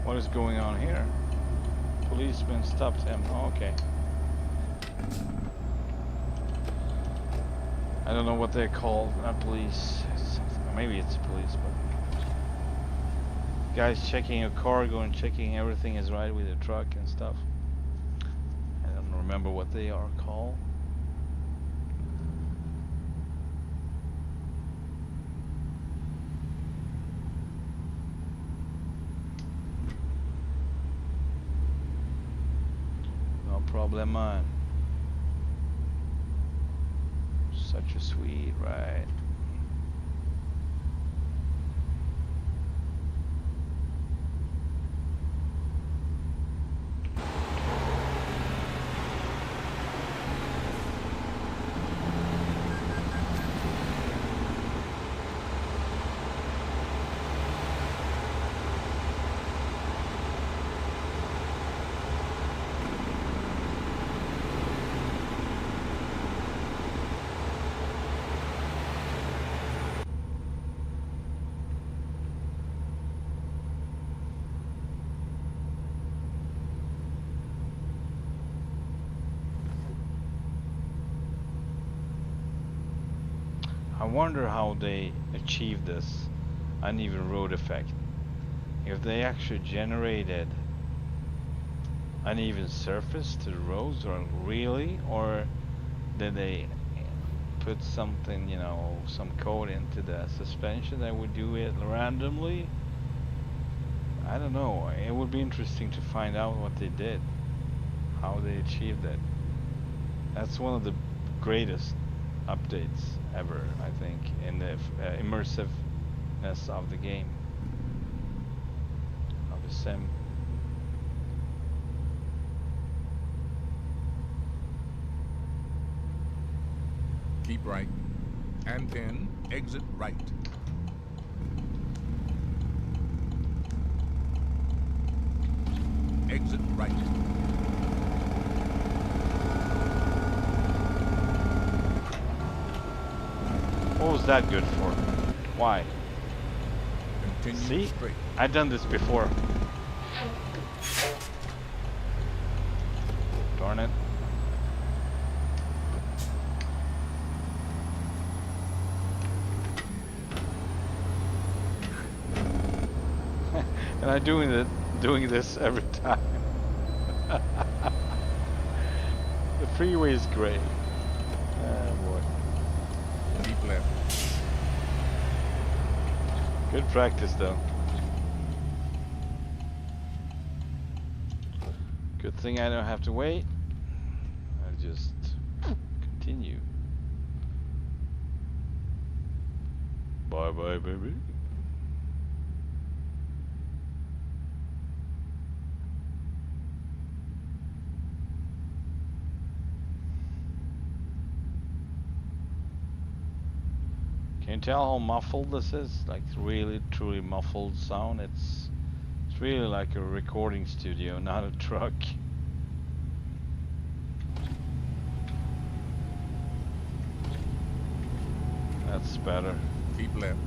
What is going on here? Policeman stopped him. Oh, okay. I don't know what they're called. Not police. Maybe it's police, but guys checking your cargo and checking everything is right with your truck and stuff. I don't remember what they are called. No problem, man. Such a sweet ride. I wonder how they achieved this uneven road effect. If they actually generated uneven surface to the roads, or really, or did they put something, you know, some code into the suspension that would do it randomly? I don't know. It would be interesting to find out what they did, how they achieved it. That's one of the greatest updates ever, I think, in the immersive of the game, of the sim. Keep right. And then exit right. Exit right. What was that good for? Why? Continue See? straight. I've done this before. Darn it. And I'm doing this every time. The freeway is great. Oh boy. Keep left. Good practice though. Good thing I don't have to wait. I just continue. Bye bye baby. Can you tell how muffled this is? Like really truly muffled sound. It's really like a recording studio, not a truck. That's better. Keep left.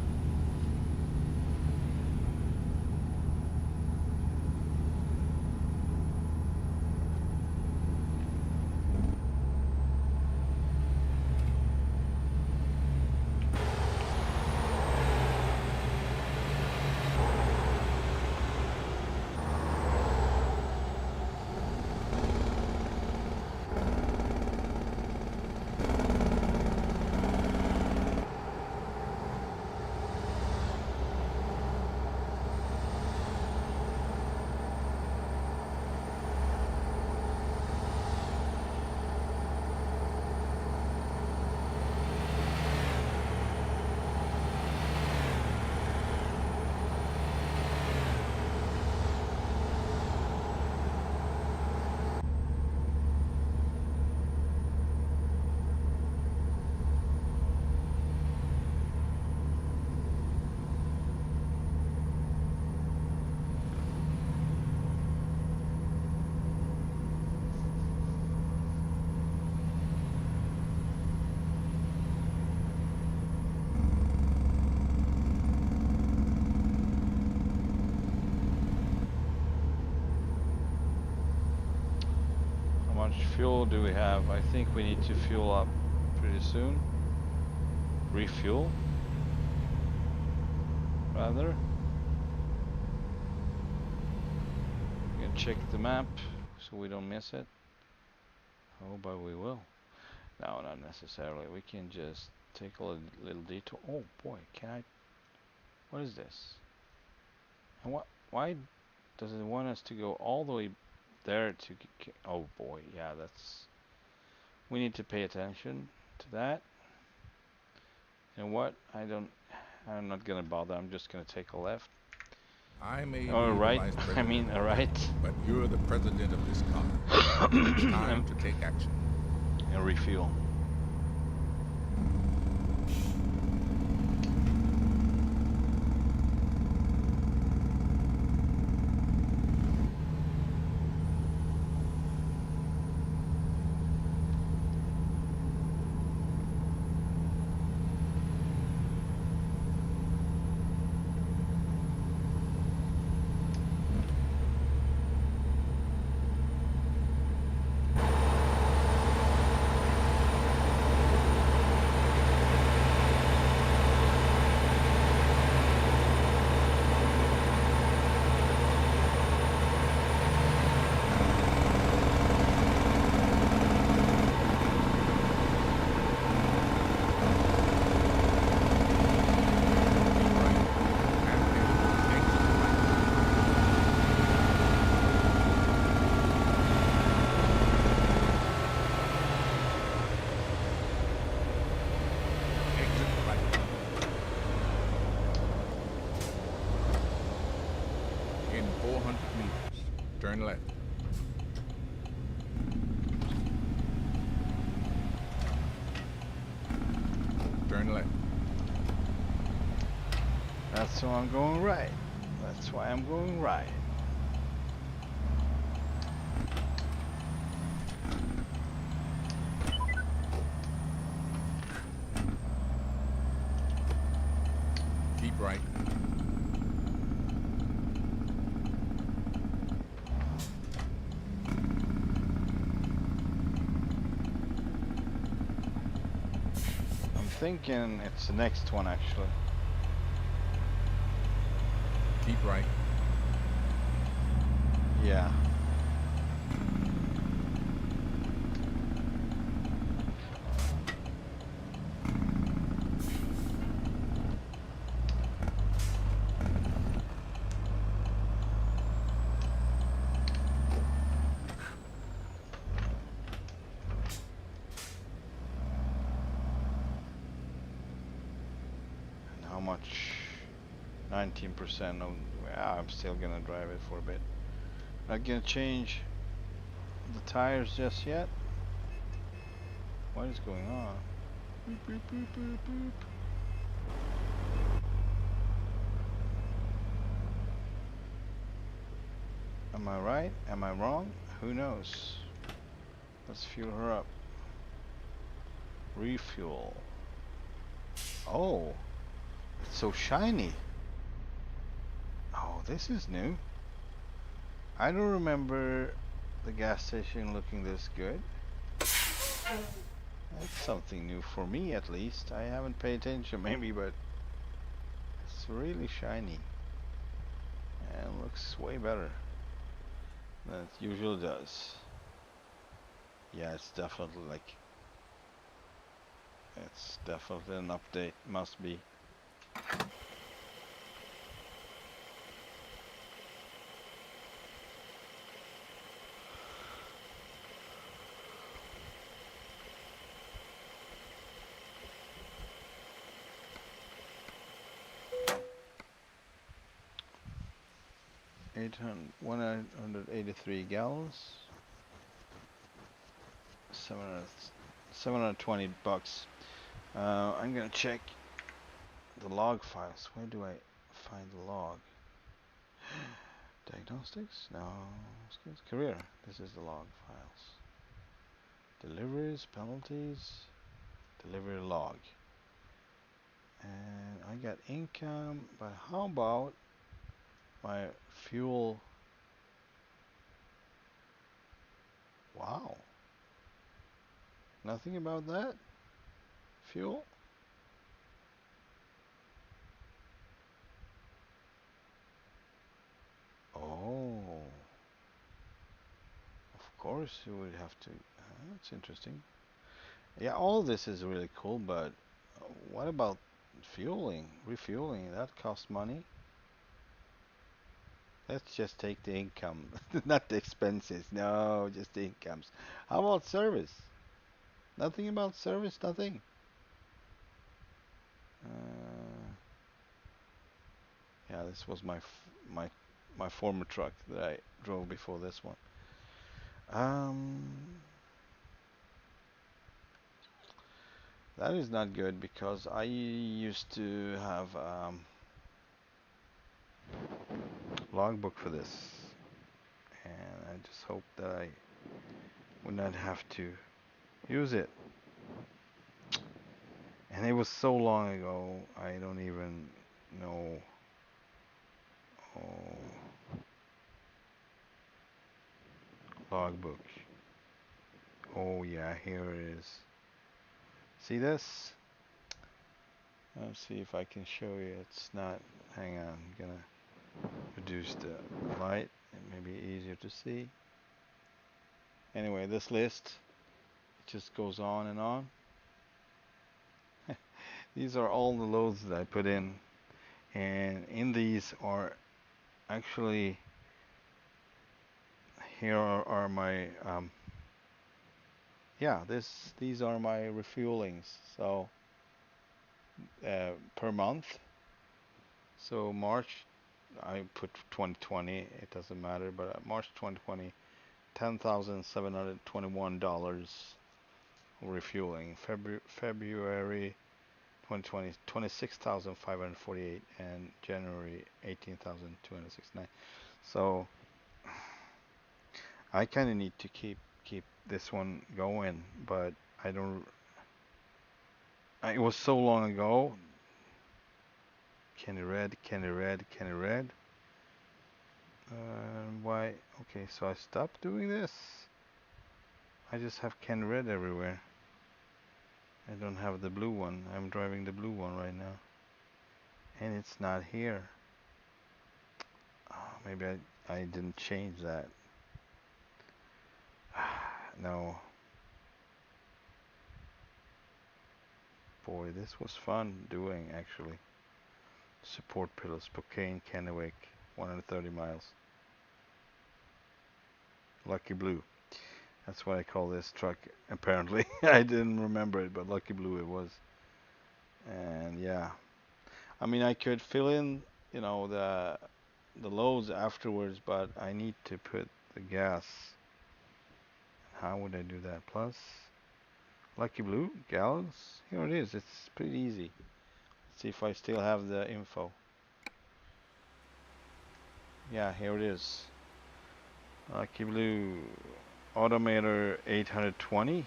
How much fuel do we have? I think we need to fuel up pretty soon. Refuel, rather. We can check the map so we don't miss it. Oh, but we will. No, not necessarily. We can just take a little detour. Oh boy, can I? What is this? And what? Why does it want us to go all the way there to? Oh boy, yeah, that's. We need to pay attention to that. And what? I'm not gonna bother. I'm just gonna take a left. I may be All the right. vice I president, mean, all right. but you're the president of this car. It's time to take action. And refuel. Turn left. Turn left. That's why I'm going right. That's why I'm going right. Keep right. I'm thinking it's the next one actually. Keep right. Yeah. And how much? 19% of, yeah, I'm still gonna drive it for a bit. Not gonna change the tires just yet. What is going on? Boop, boop, boop, boop, boop. Am I right? Am I wrong? Who knows? Let's fuel her up. Refuel. Oh, it's so shiny. Oh, this is new. I don't remember the gas station looking this good. That's something new for me at least. I haven't paid attention maybe, but it's really shiny. And looks way better than it usually does. Yeah, it's definitely like... It's definitely an update. Must be. Eight hundred 183 gallons. 700, 720 bucks. I'm gonna check the log files. Where do I find the log? Diagnostics? No. Skills. Career. This is the log files. Deliveries, penalties, delivery log. And I got income, but how about my fuel? Wow. Nothing about that? Fuel? Oh. Of course you would have to. That's interesting. Yeah, all this is really cool, but what about fueling, refueling? That costs money. Let's just take the income, not the expenses. No, just the incomes. How about service? Nothing about service, nothing. Uh, yeah, this was my my former truck that I drove before this one. Um, that is not good because I used to have logbook for this, and I just hope that I would not have to use it. And it was so long ago, I don't even know. Oh, logbook. Oh yeah, here it is. See this? Let's see if I can show you. It's not. Hang on, I'm gonna reduce the light. It may be easier to see. Anyway, this list just goes on and on. These are all the loads that I put in, and in these are actually here are my yeah, these are my refuelings. So per month. So March. I put 2020, it doesn't matter, but March 2020, $10,721 refueling. February 2020, 26,548, and January 18,269. So I kind of need to keep this one going, but I don't. It was so long ago. Kenny Red, Kenny Red, Kenny Red. Why? Okay, so I stopped doing this. I just have Kenny Red everywhere. I don't have the blue one. I'm driving the blue one right now, and it's not here. Oh, maybe I didn't change that. No. Boy, this was fun doing actually. Support pillows, Spokane, Kennewick, 130 miles. Lucky Blue. That's what I call this truck. Apparently, I didn't remember it, but Lucky Blue it was. And yeah, I mean I could fill in, the loads afterwards, but I need to put the gas. How would I do that? Plus, Lucky Blue gallons. Here it is. It's pretty easy. Let's see if I still have the info. Yeah, here it is. Lucky Blue Automator 820.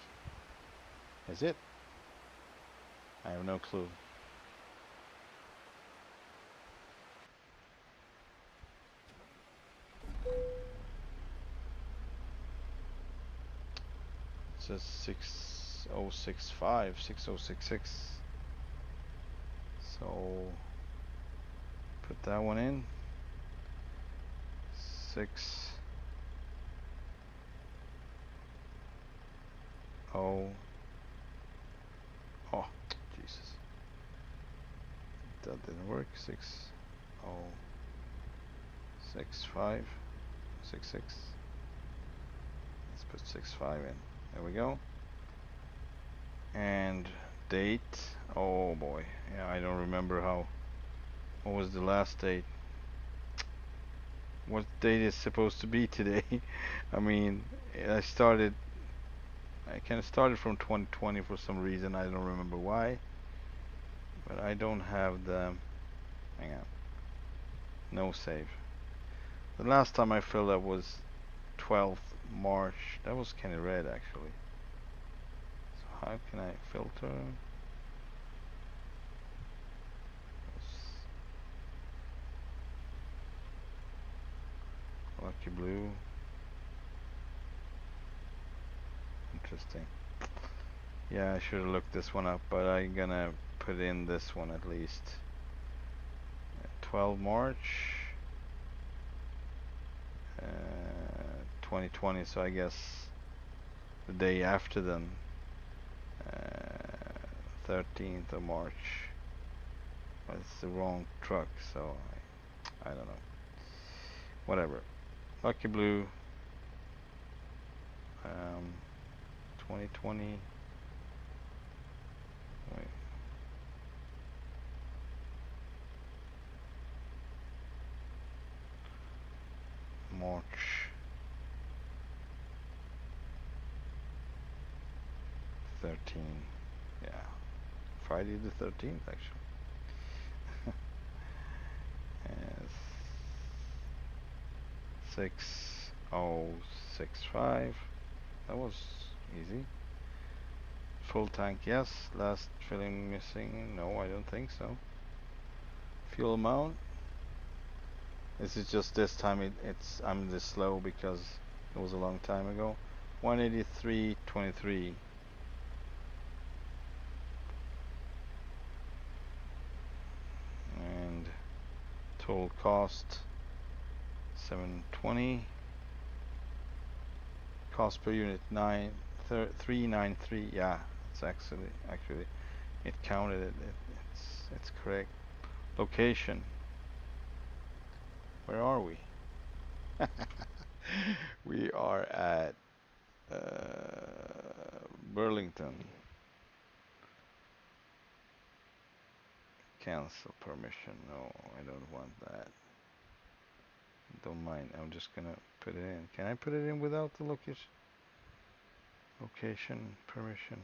Is it? I have no clue. It says 6065, 6066. So put that one in. 6 oh oh Jesus, that didn't work. 606566. Let's put 65 in. There we go. And date. Oh boy, yeah, I don't remember what was the last date. What date is supposed to be today? I mean, I kind of started from 2020 for some reason. I don't remember why. But I don't have the. Hang on. No save. The last time I filled up was 12th March. That was kind of red actually. So how can I filter? Lucky Blue. Interesting. Yeah, I should have looked this one up, but I'm gonna put in this one at least. 12 March 2020, so I guess the day after then, 13th of March. But it's the wrong truck, so I don't know. Whatever. Lucky Blue 2020. Wait. March 13. Yeah. Friday the 13th actually. Yes. 6065. That was easy. Full tank, yes. Last filling missing. No, I don't think so. Fuel amount. This is just this time I'm this slow because it was a long time ago. 183.23. And total cost 720. Cost per unit 393. Yeah, it's actually it counted it. It's correct. Location. Where are we? We are at Burlington. Cancel permission. No, I don't want that. Don't mind. I'm just gonna put it in. Can I put it in without the location? Location permission.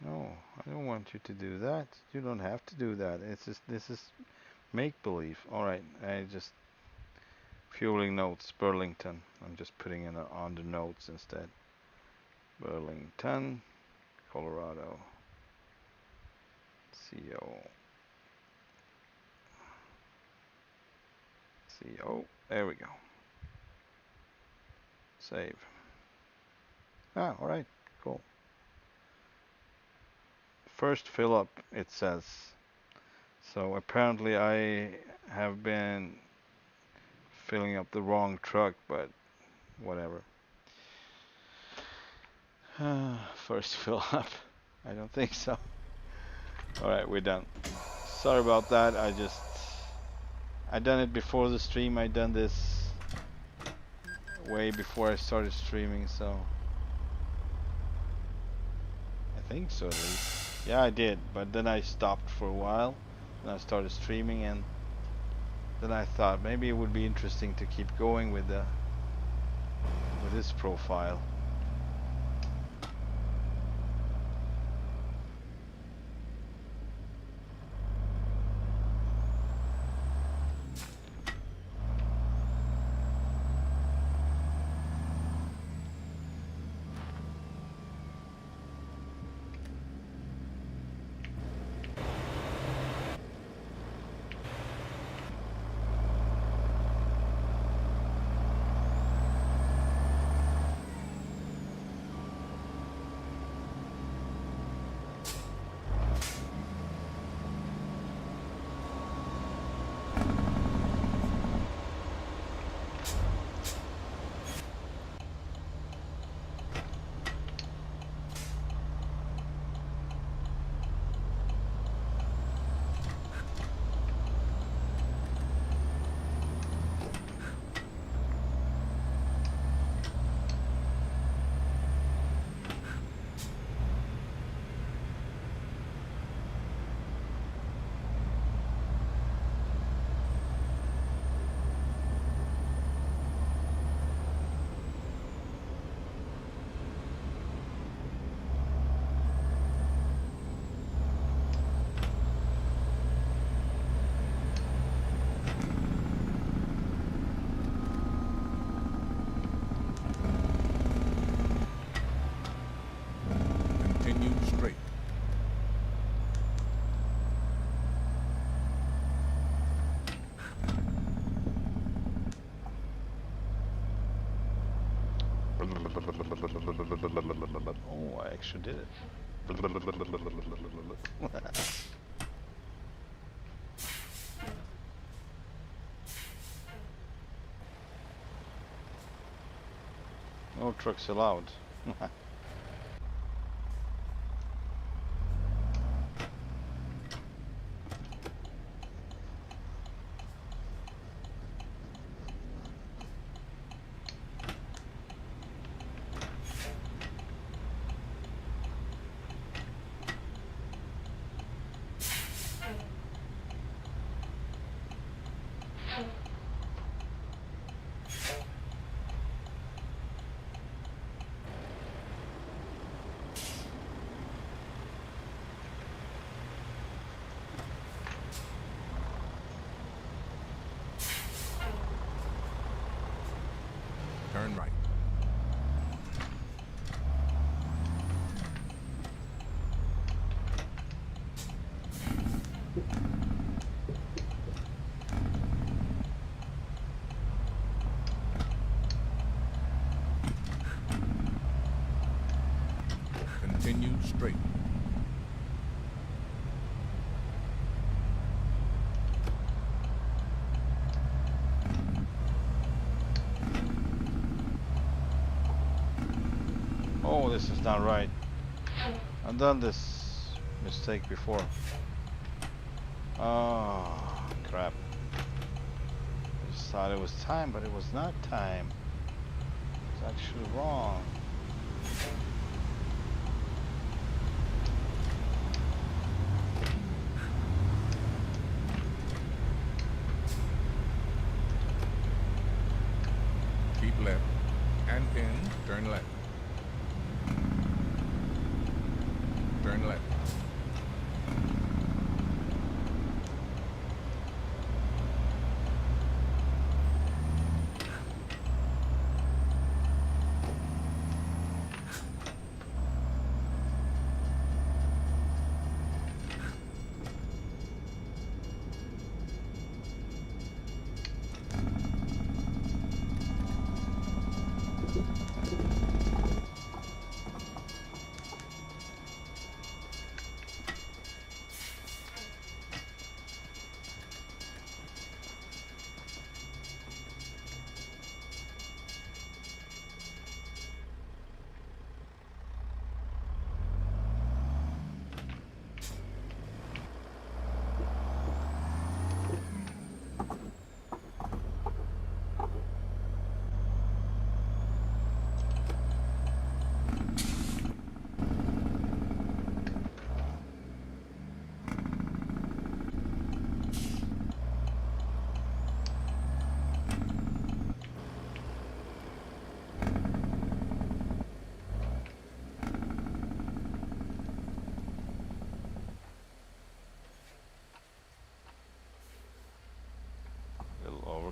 No, I don't want you to do that. You don't have to do that. It's just this is make believe. All right, I just fueling notes Burlington. I'm just putting in on the notes instead. Burlington, Colorado. CO. CO. There we go. Save. Ah, all right, cool. First fill up, it says. So apparently I have been filling up the wrong truck, but whatever. First fill up. I don't think so. Alright, we're done. Sorry about that. I done it before the stream. I done this way before I started streaming, so I think so at least. Yeah, I did, but then I stopped for a while and I started streaming, and then I thought maybe it would be interesting to keep going with this profile. Oh, I actually did it. No trucks allowed. Turn right. Continue straight. Oh, this is not right. I've done this mistake before. Oh, crap. I just thought it was time, but it was not time. It's actually wrong.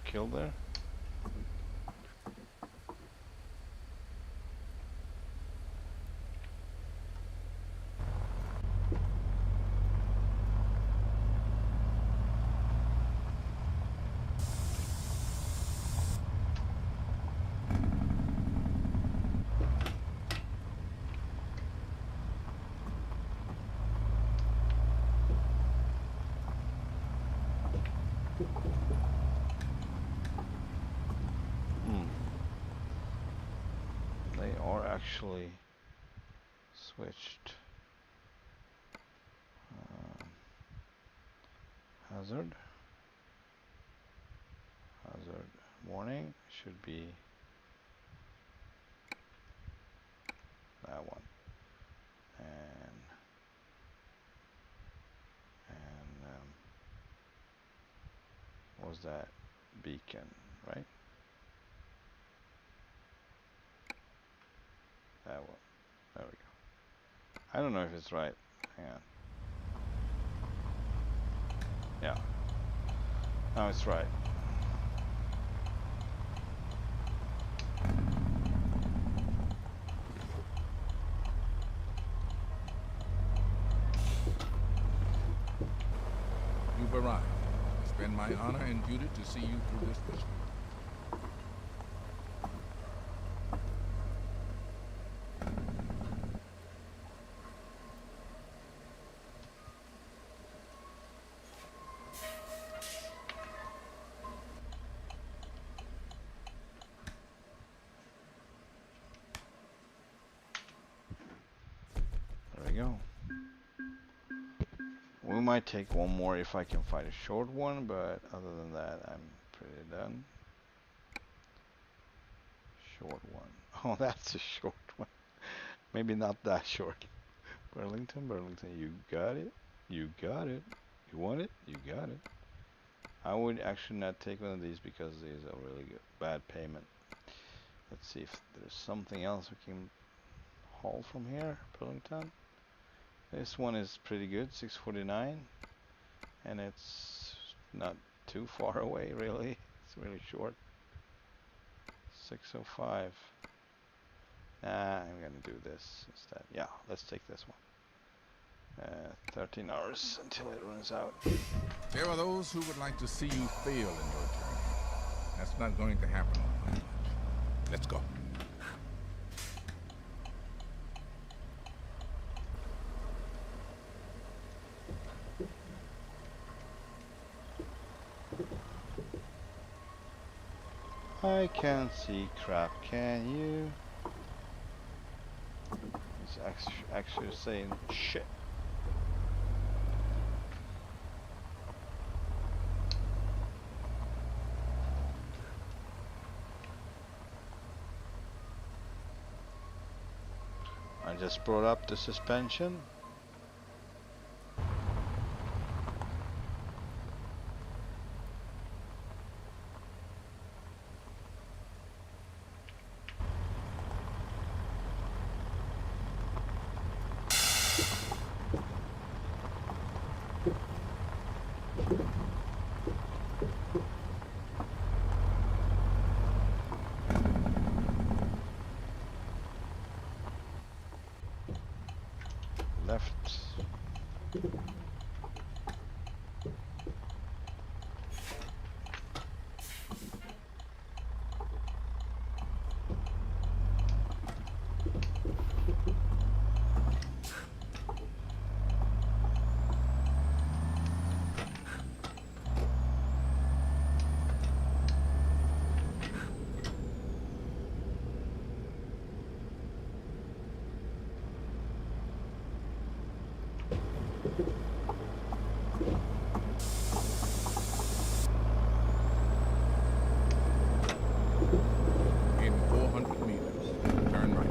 killed there. They are actually switched. Hazard warning should be that one, and what was that? Beacon, right? That one. There we go. I don't know if it's right. Hang on. Yeah. Now it's right. You've arrived. It's been my honor and duty to see you through this mission. There we go. We might take one more if I can find a short one, but other than that, I'm pretty done. Short one. Oh, that's a short one. Maybe not that short. Burlington, you got it. You got it. You want it? You got it. I would actually not take one of these because these are really good. Bad payment. Let's see if there's something else we can haul from here. Burlington. This one is pretty good, 649, and it's not too far away really. It's really short. 605. Nah, I'm gonna do this instead. Yeah, let's take this one. 13 hours until it runs out. There are those who would like to see you fail in your journey. That's not going to happen on my watch. Let's go. I can't see crap, can you? It's actually saying shit. I just brought up the suspension. Left. In 400 meters, turn right.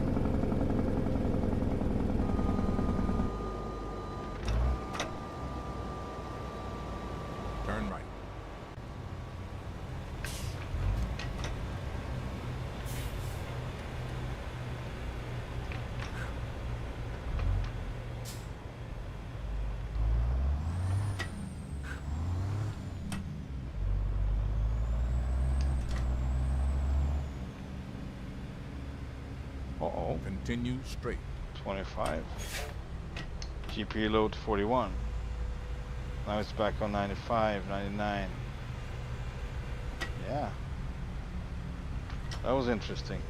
Turn right. Oh, Continue straight. 25. GP load 41. Now it's back on 95, 99. Yeah. That was interesting.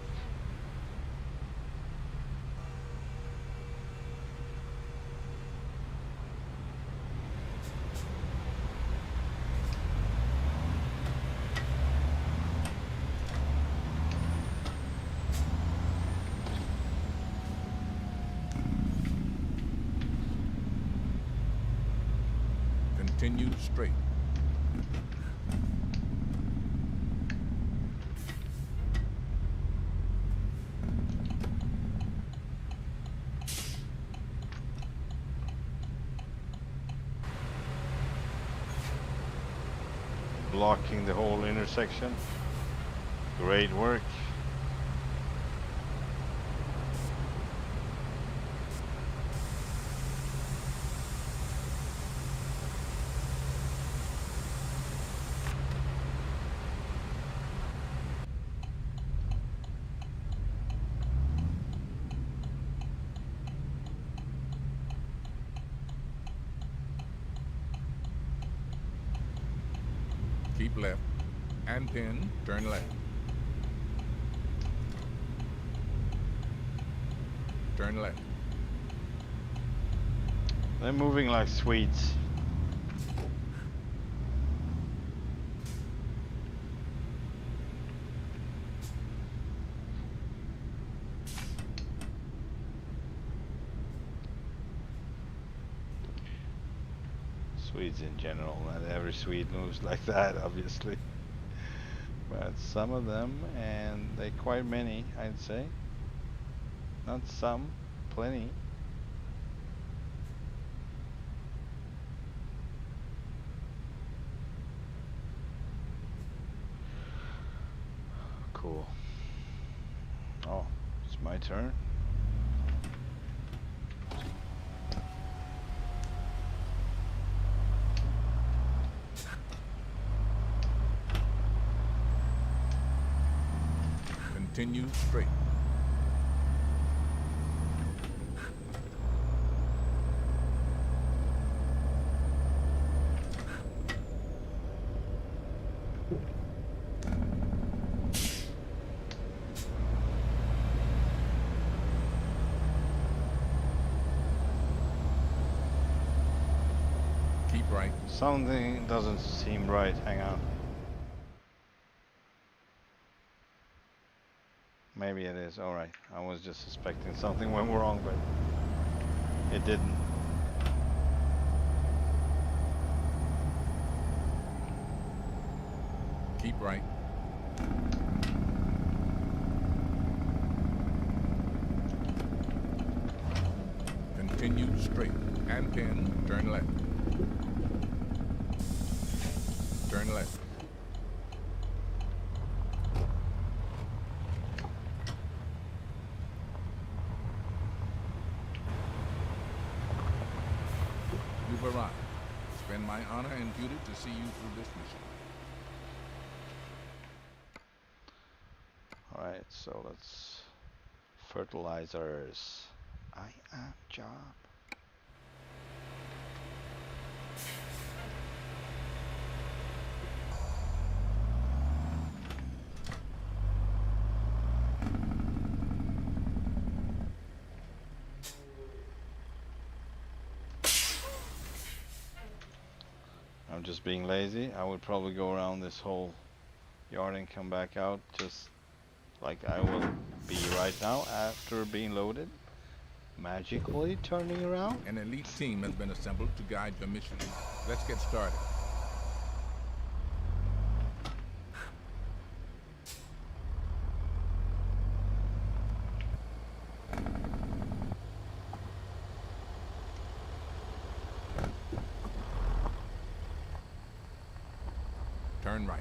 Continue straight. Blocking the whole intersection. Great work. Keep left. And then turn left. Turn left. They're moving like Swedes. Swedes in general, not every Swede moves like that, obviously. But some of them, and they're quite many, I'd say. Not some, plenty. Cool. Oh, it's my turn. Continue straight. Keep right. Something doesn't seem right. Hang on. Maybe it is. Alright. I was just suspecting something went wrong, but it didn't. Keep right. Continue straight. And then turn left. Turn left. You've arrived. It's been my honor and duty to see you through this mission. Alright, so let's fertilizers. I am job. I'm just being lazy. I would probably go around this whole yard and come back out just like I will be right now after being loaded. Magically turning around. An elite team has been assembled to guide your mission. Let's get started. Turn right.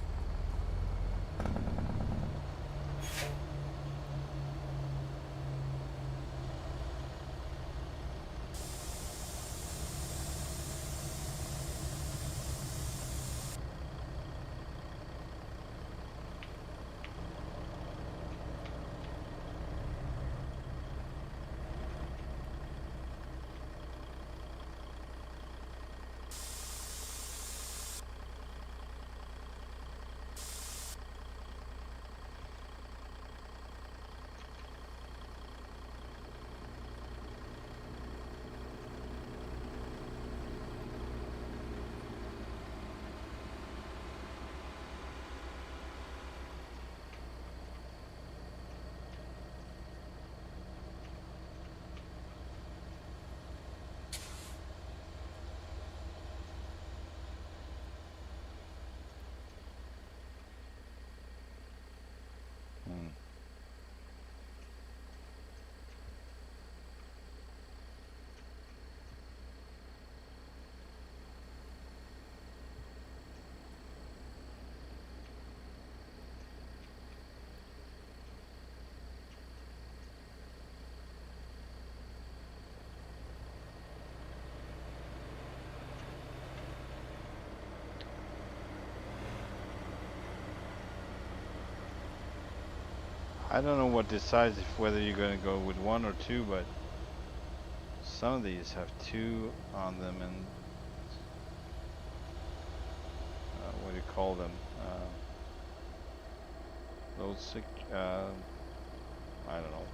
I don't know what decides if whether you're going to go with one or two, but some of these have two on them, and what do you call them? Load sick. I don't know.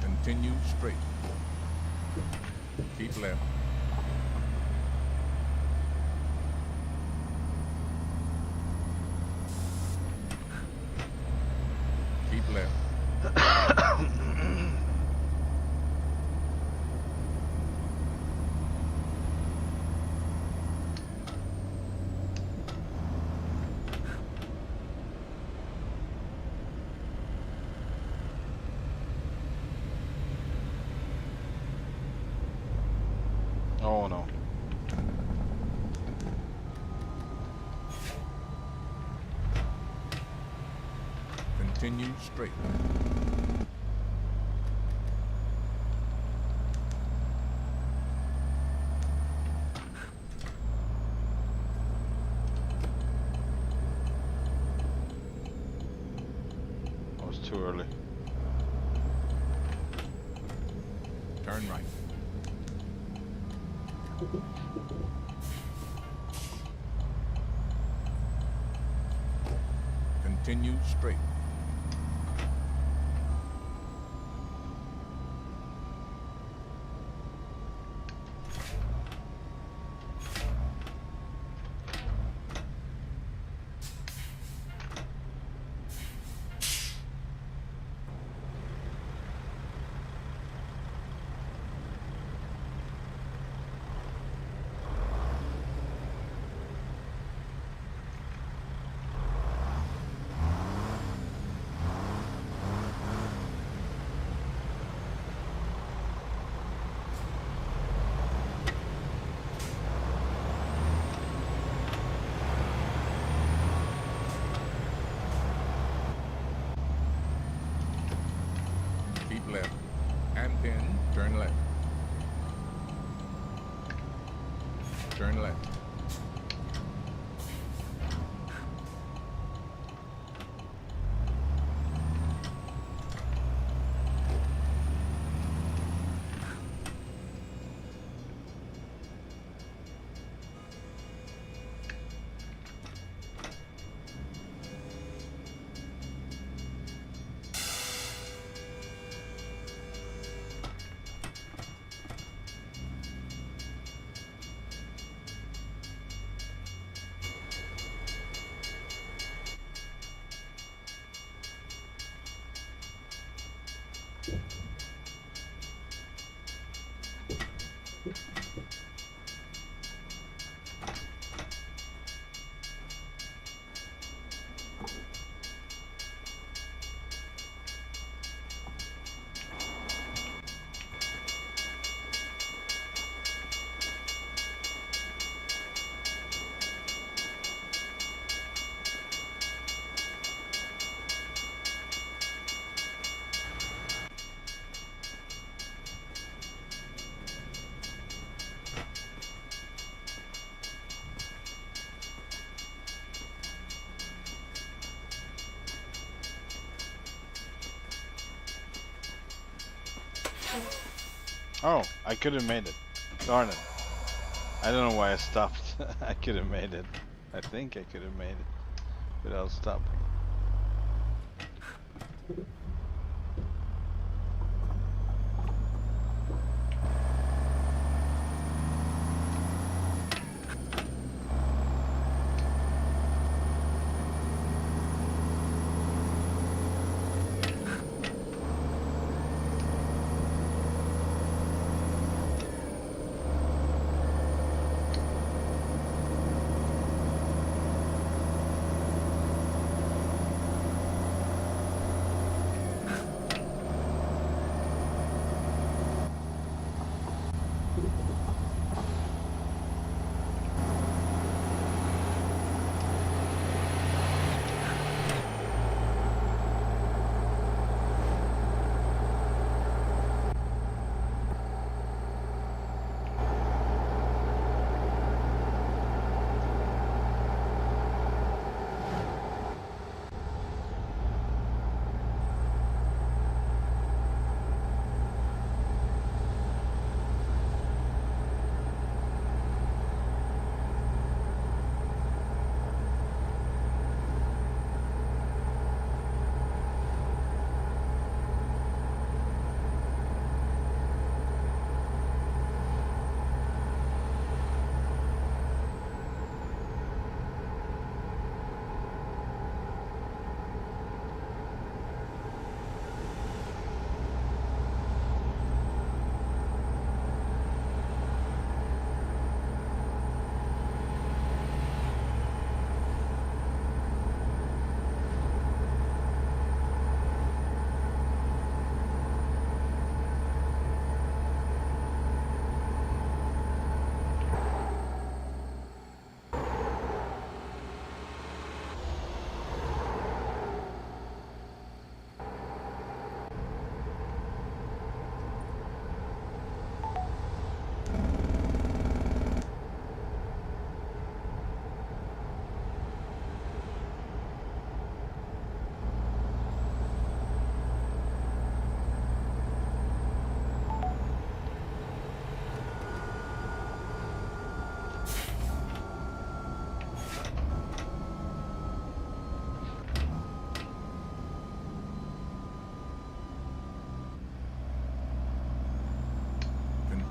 Continue straight. Keep left. Keep left. Oh no. Continue straight. That was too early. Turn right. Continue straight. Keep left. And then turn left. Turn left. Oh, I could have made it. Darn it. I don't know why I stopped. I could have made it. I think I could have made it without stopping.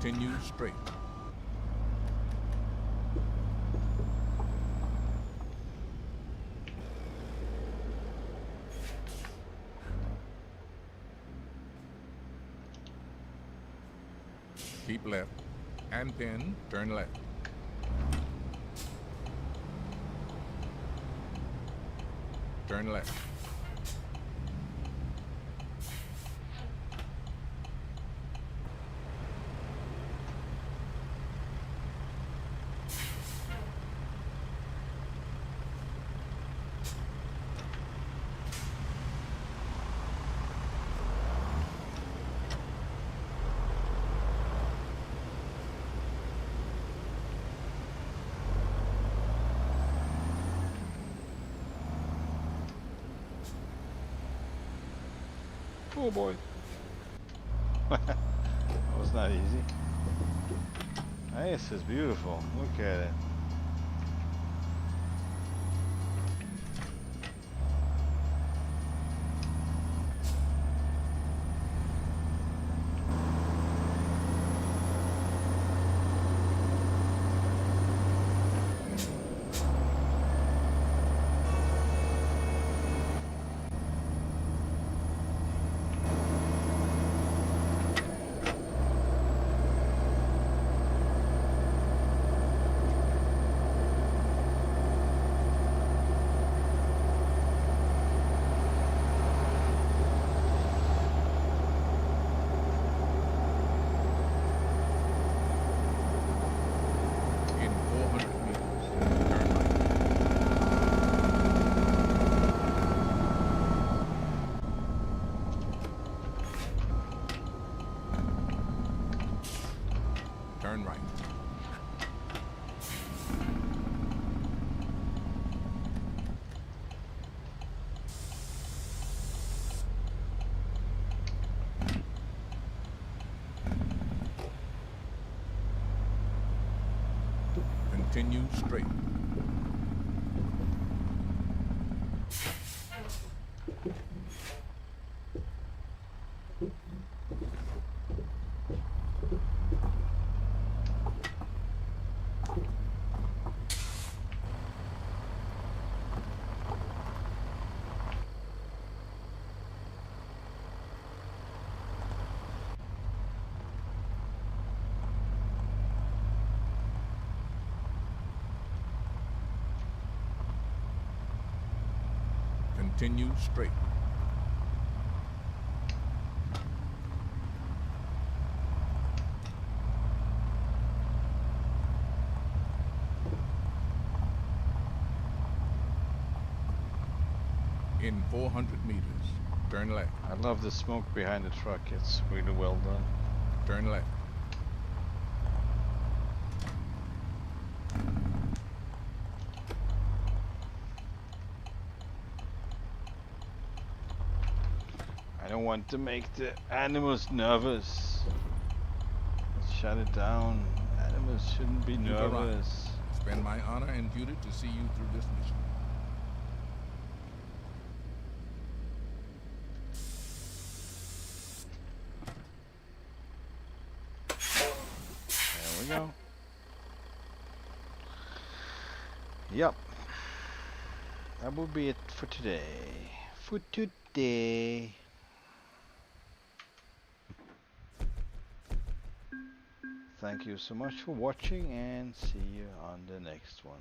Continue straight. Keep left. And then turn left. Turn left. Oh boy. That was not easy. This is beautiful. Look at it. In 400 meters, turn right. Turn right. Continue straight. Continue straight. In 400 meters, turn left. I love the smoke behind the truck. It's really well done. Turn left. I don't want to make the animals nervous. Let's shut it down. Animals shouldn't be You've arrived. nervous. It's been my honor and duty to see you through this mission. There we go. Yep. That will be it for today. For today. Thank you so much for watching and see you on the next one.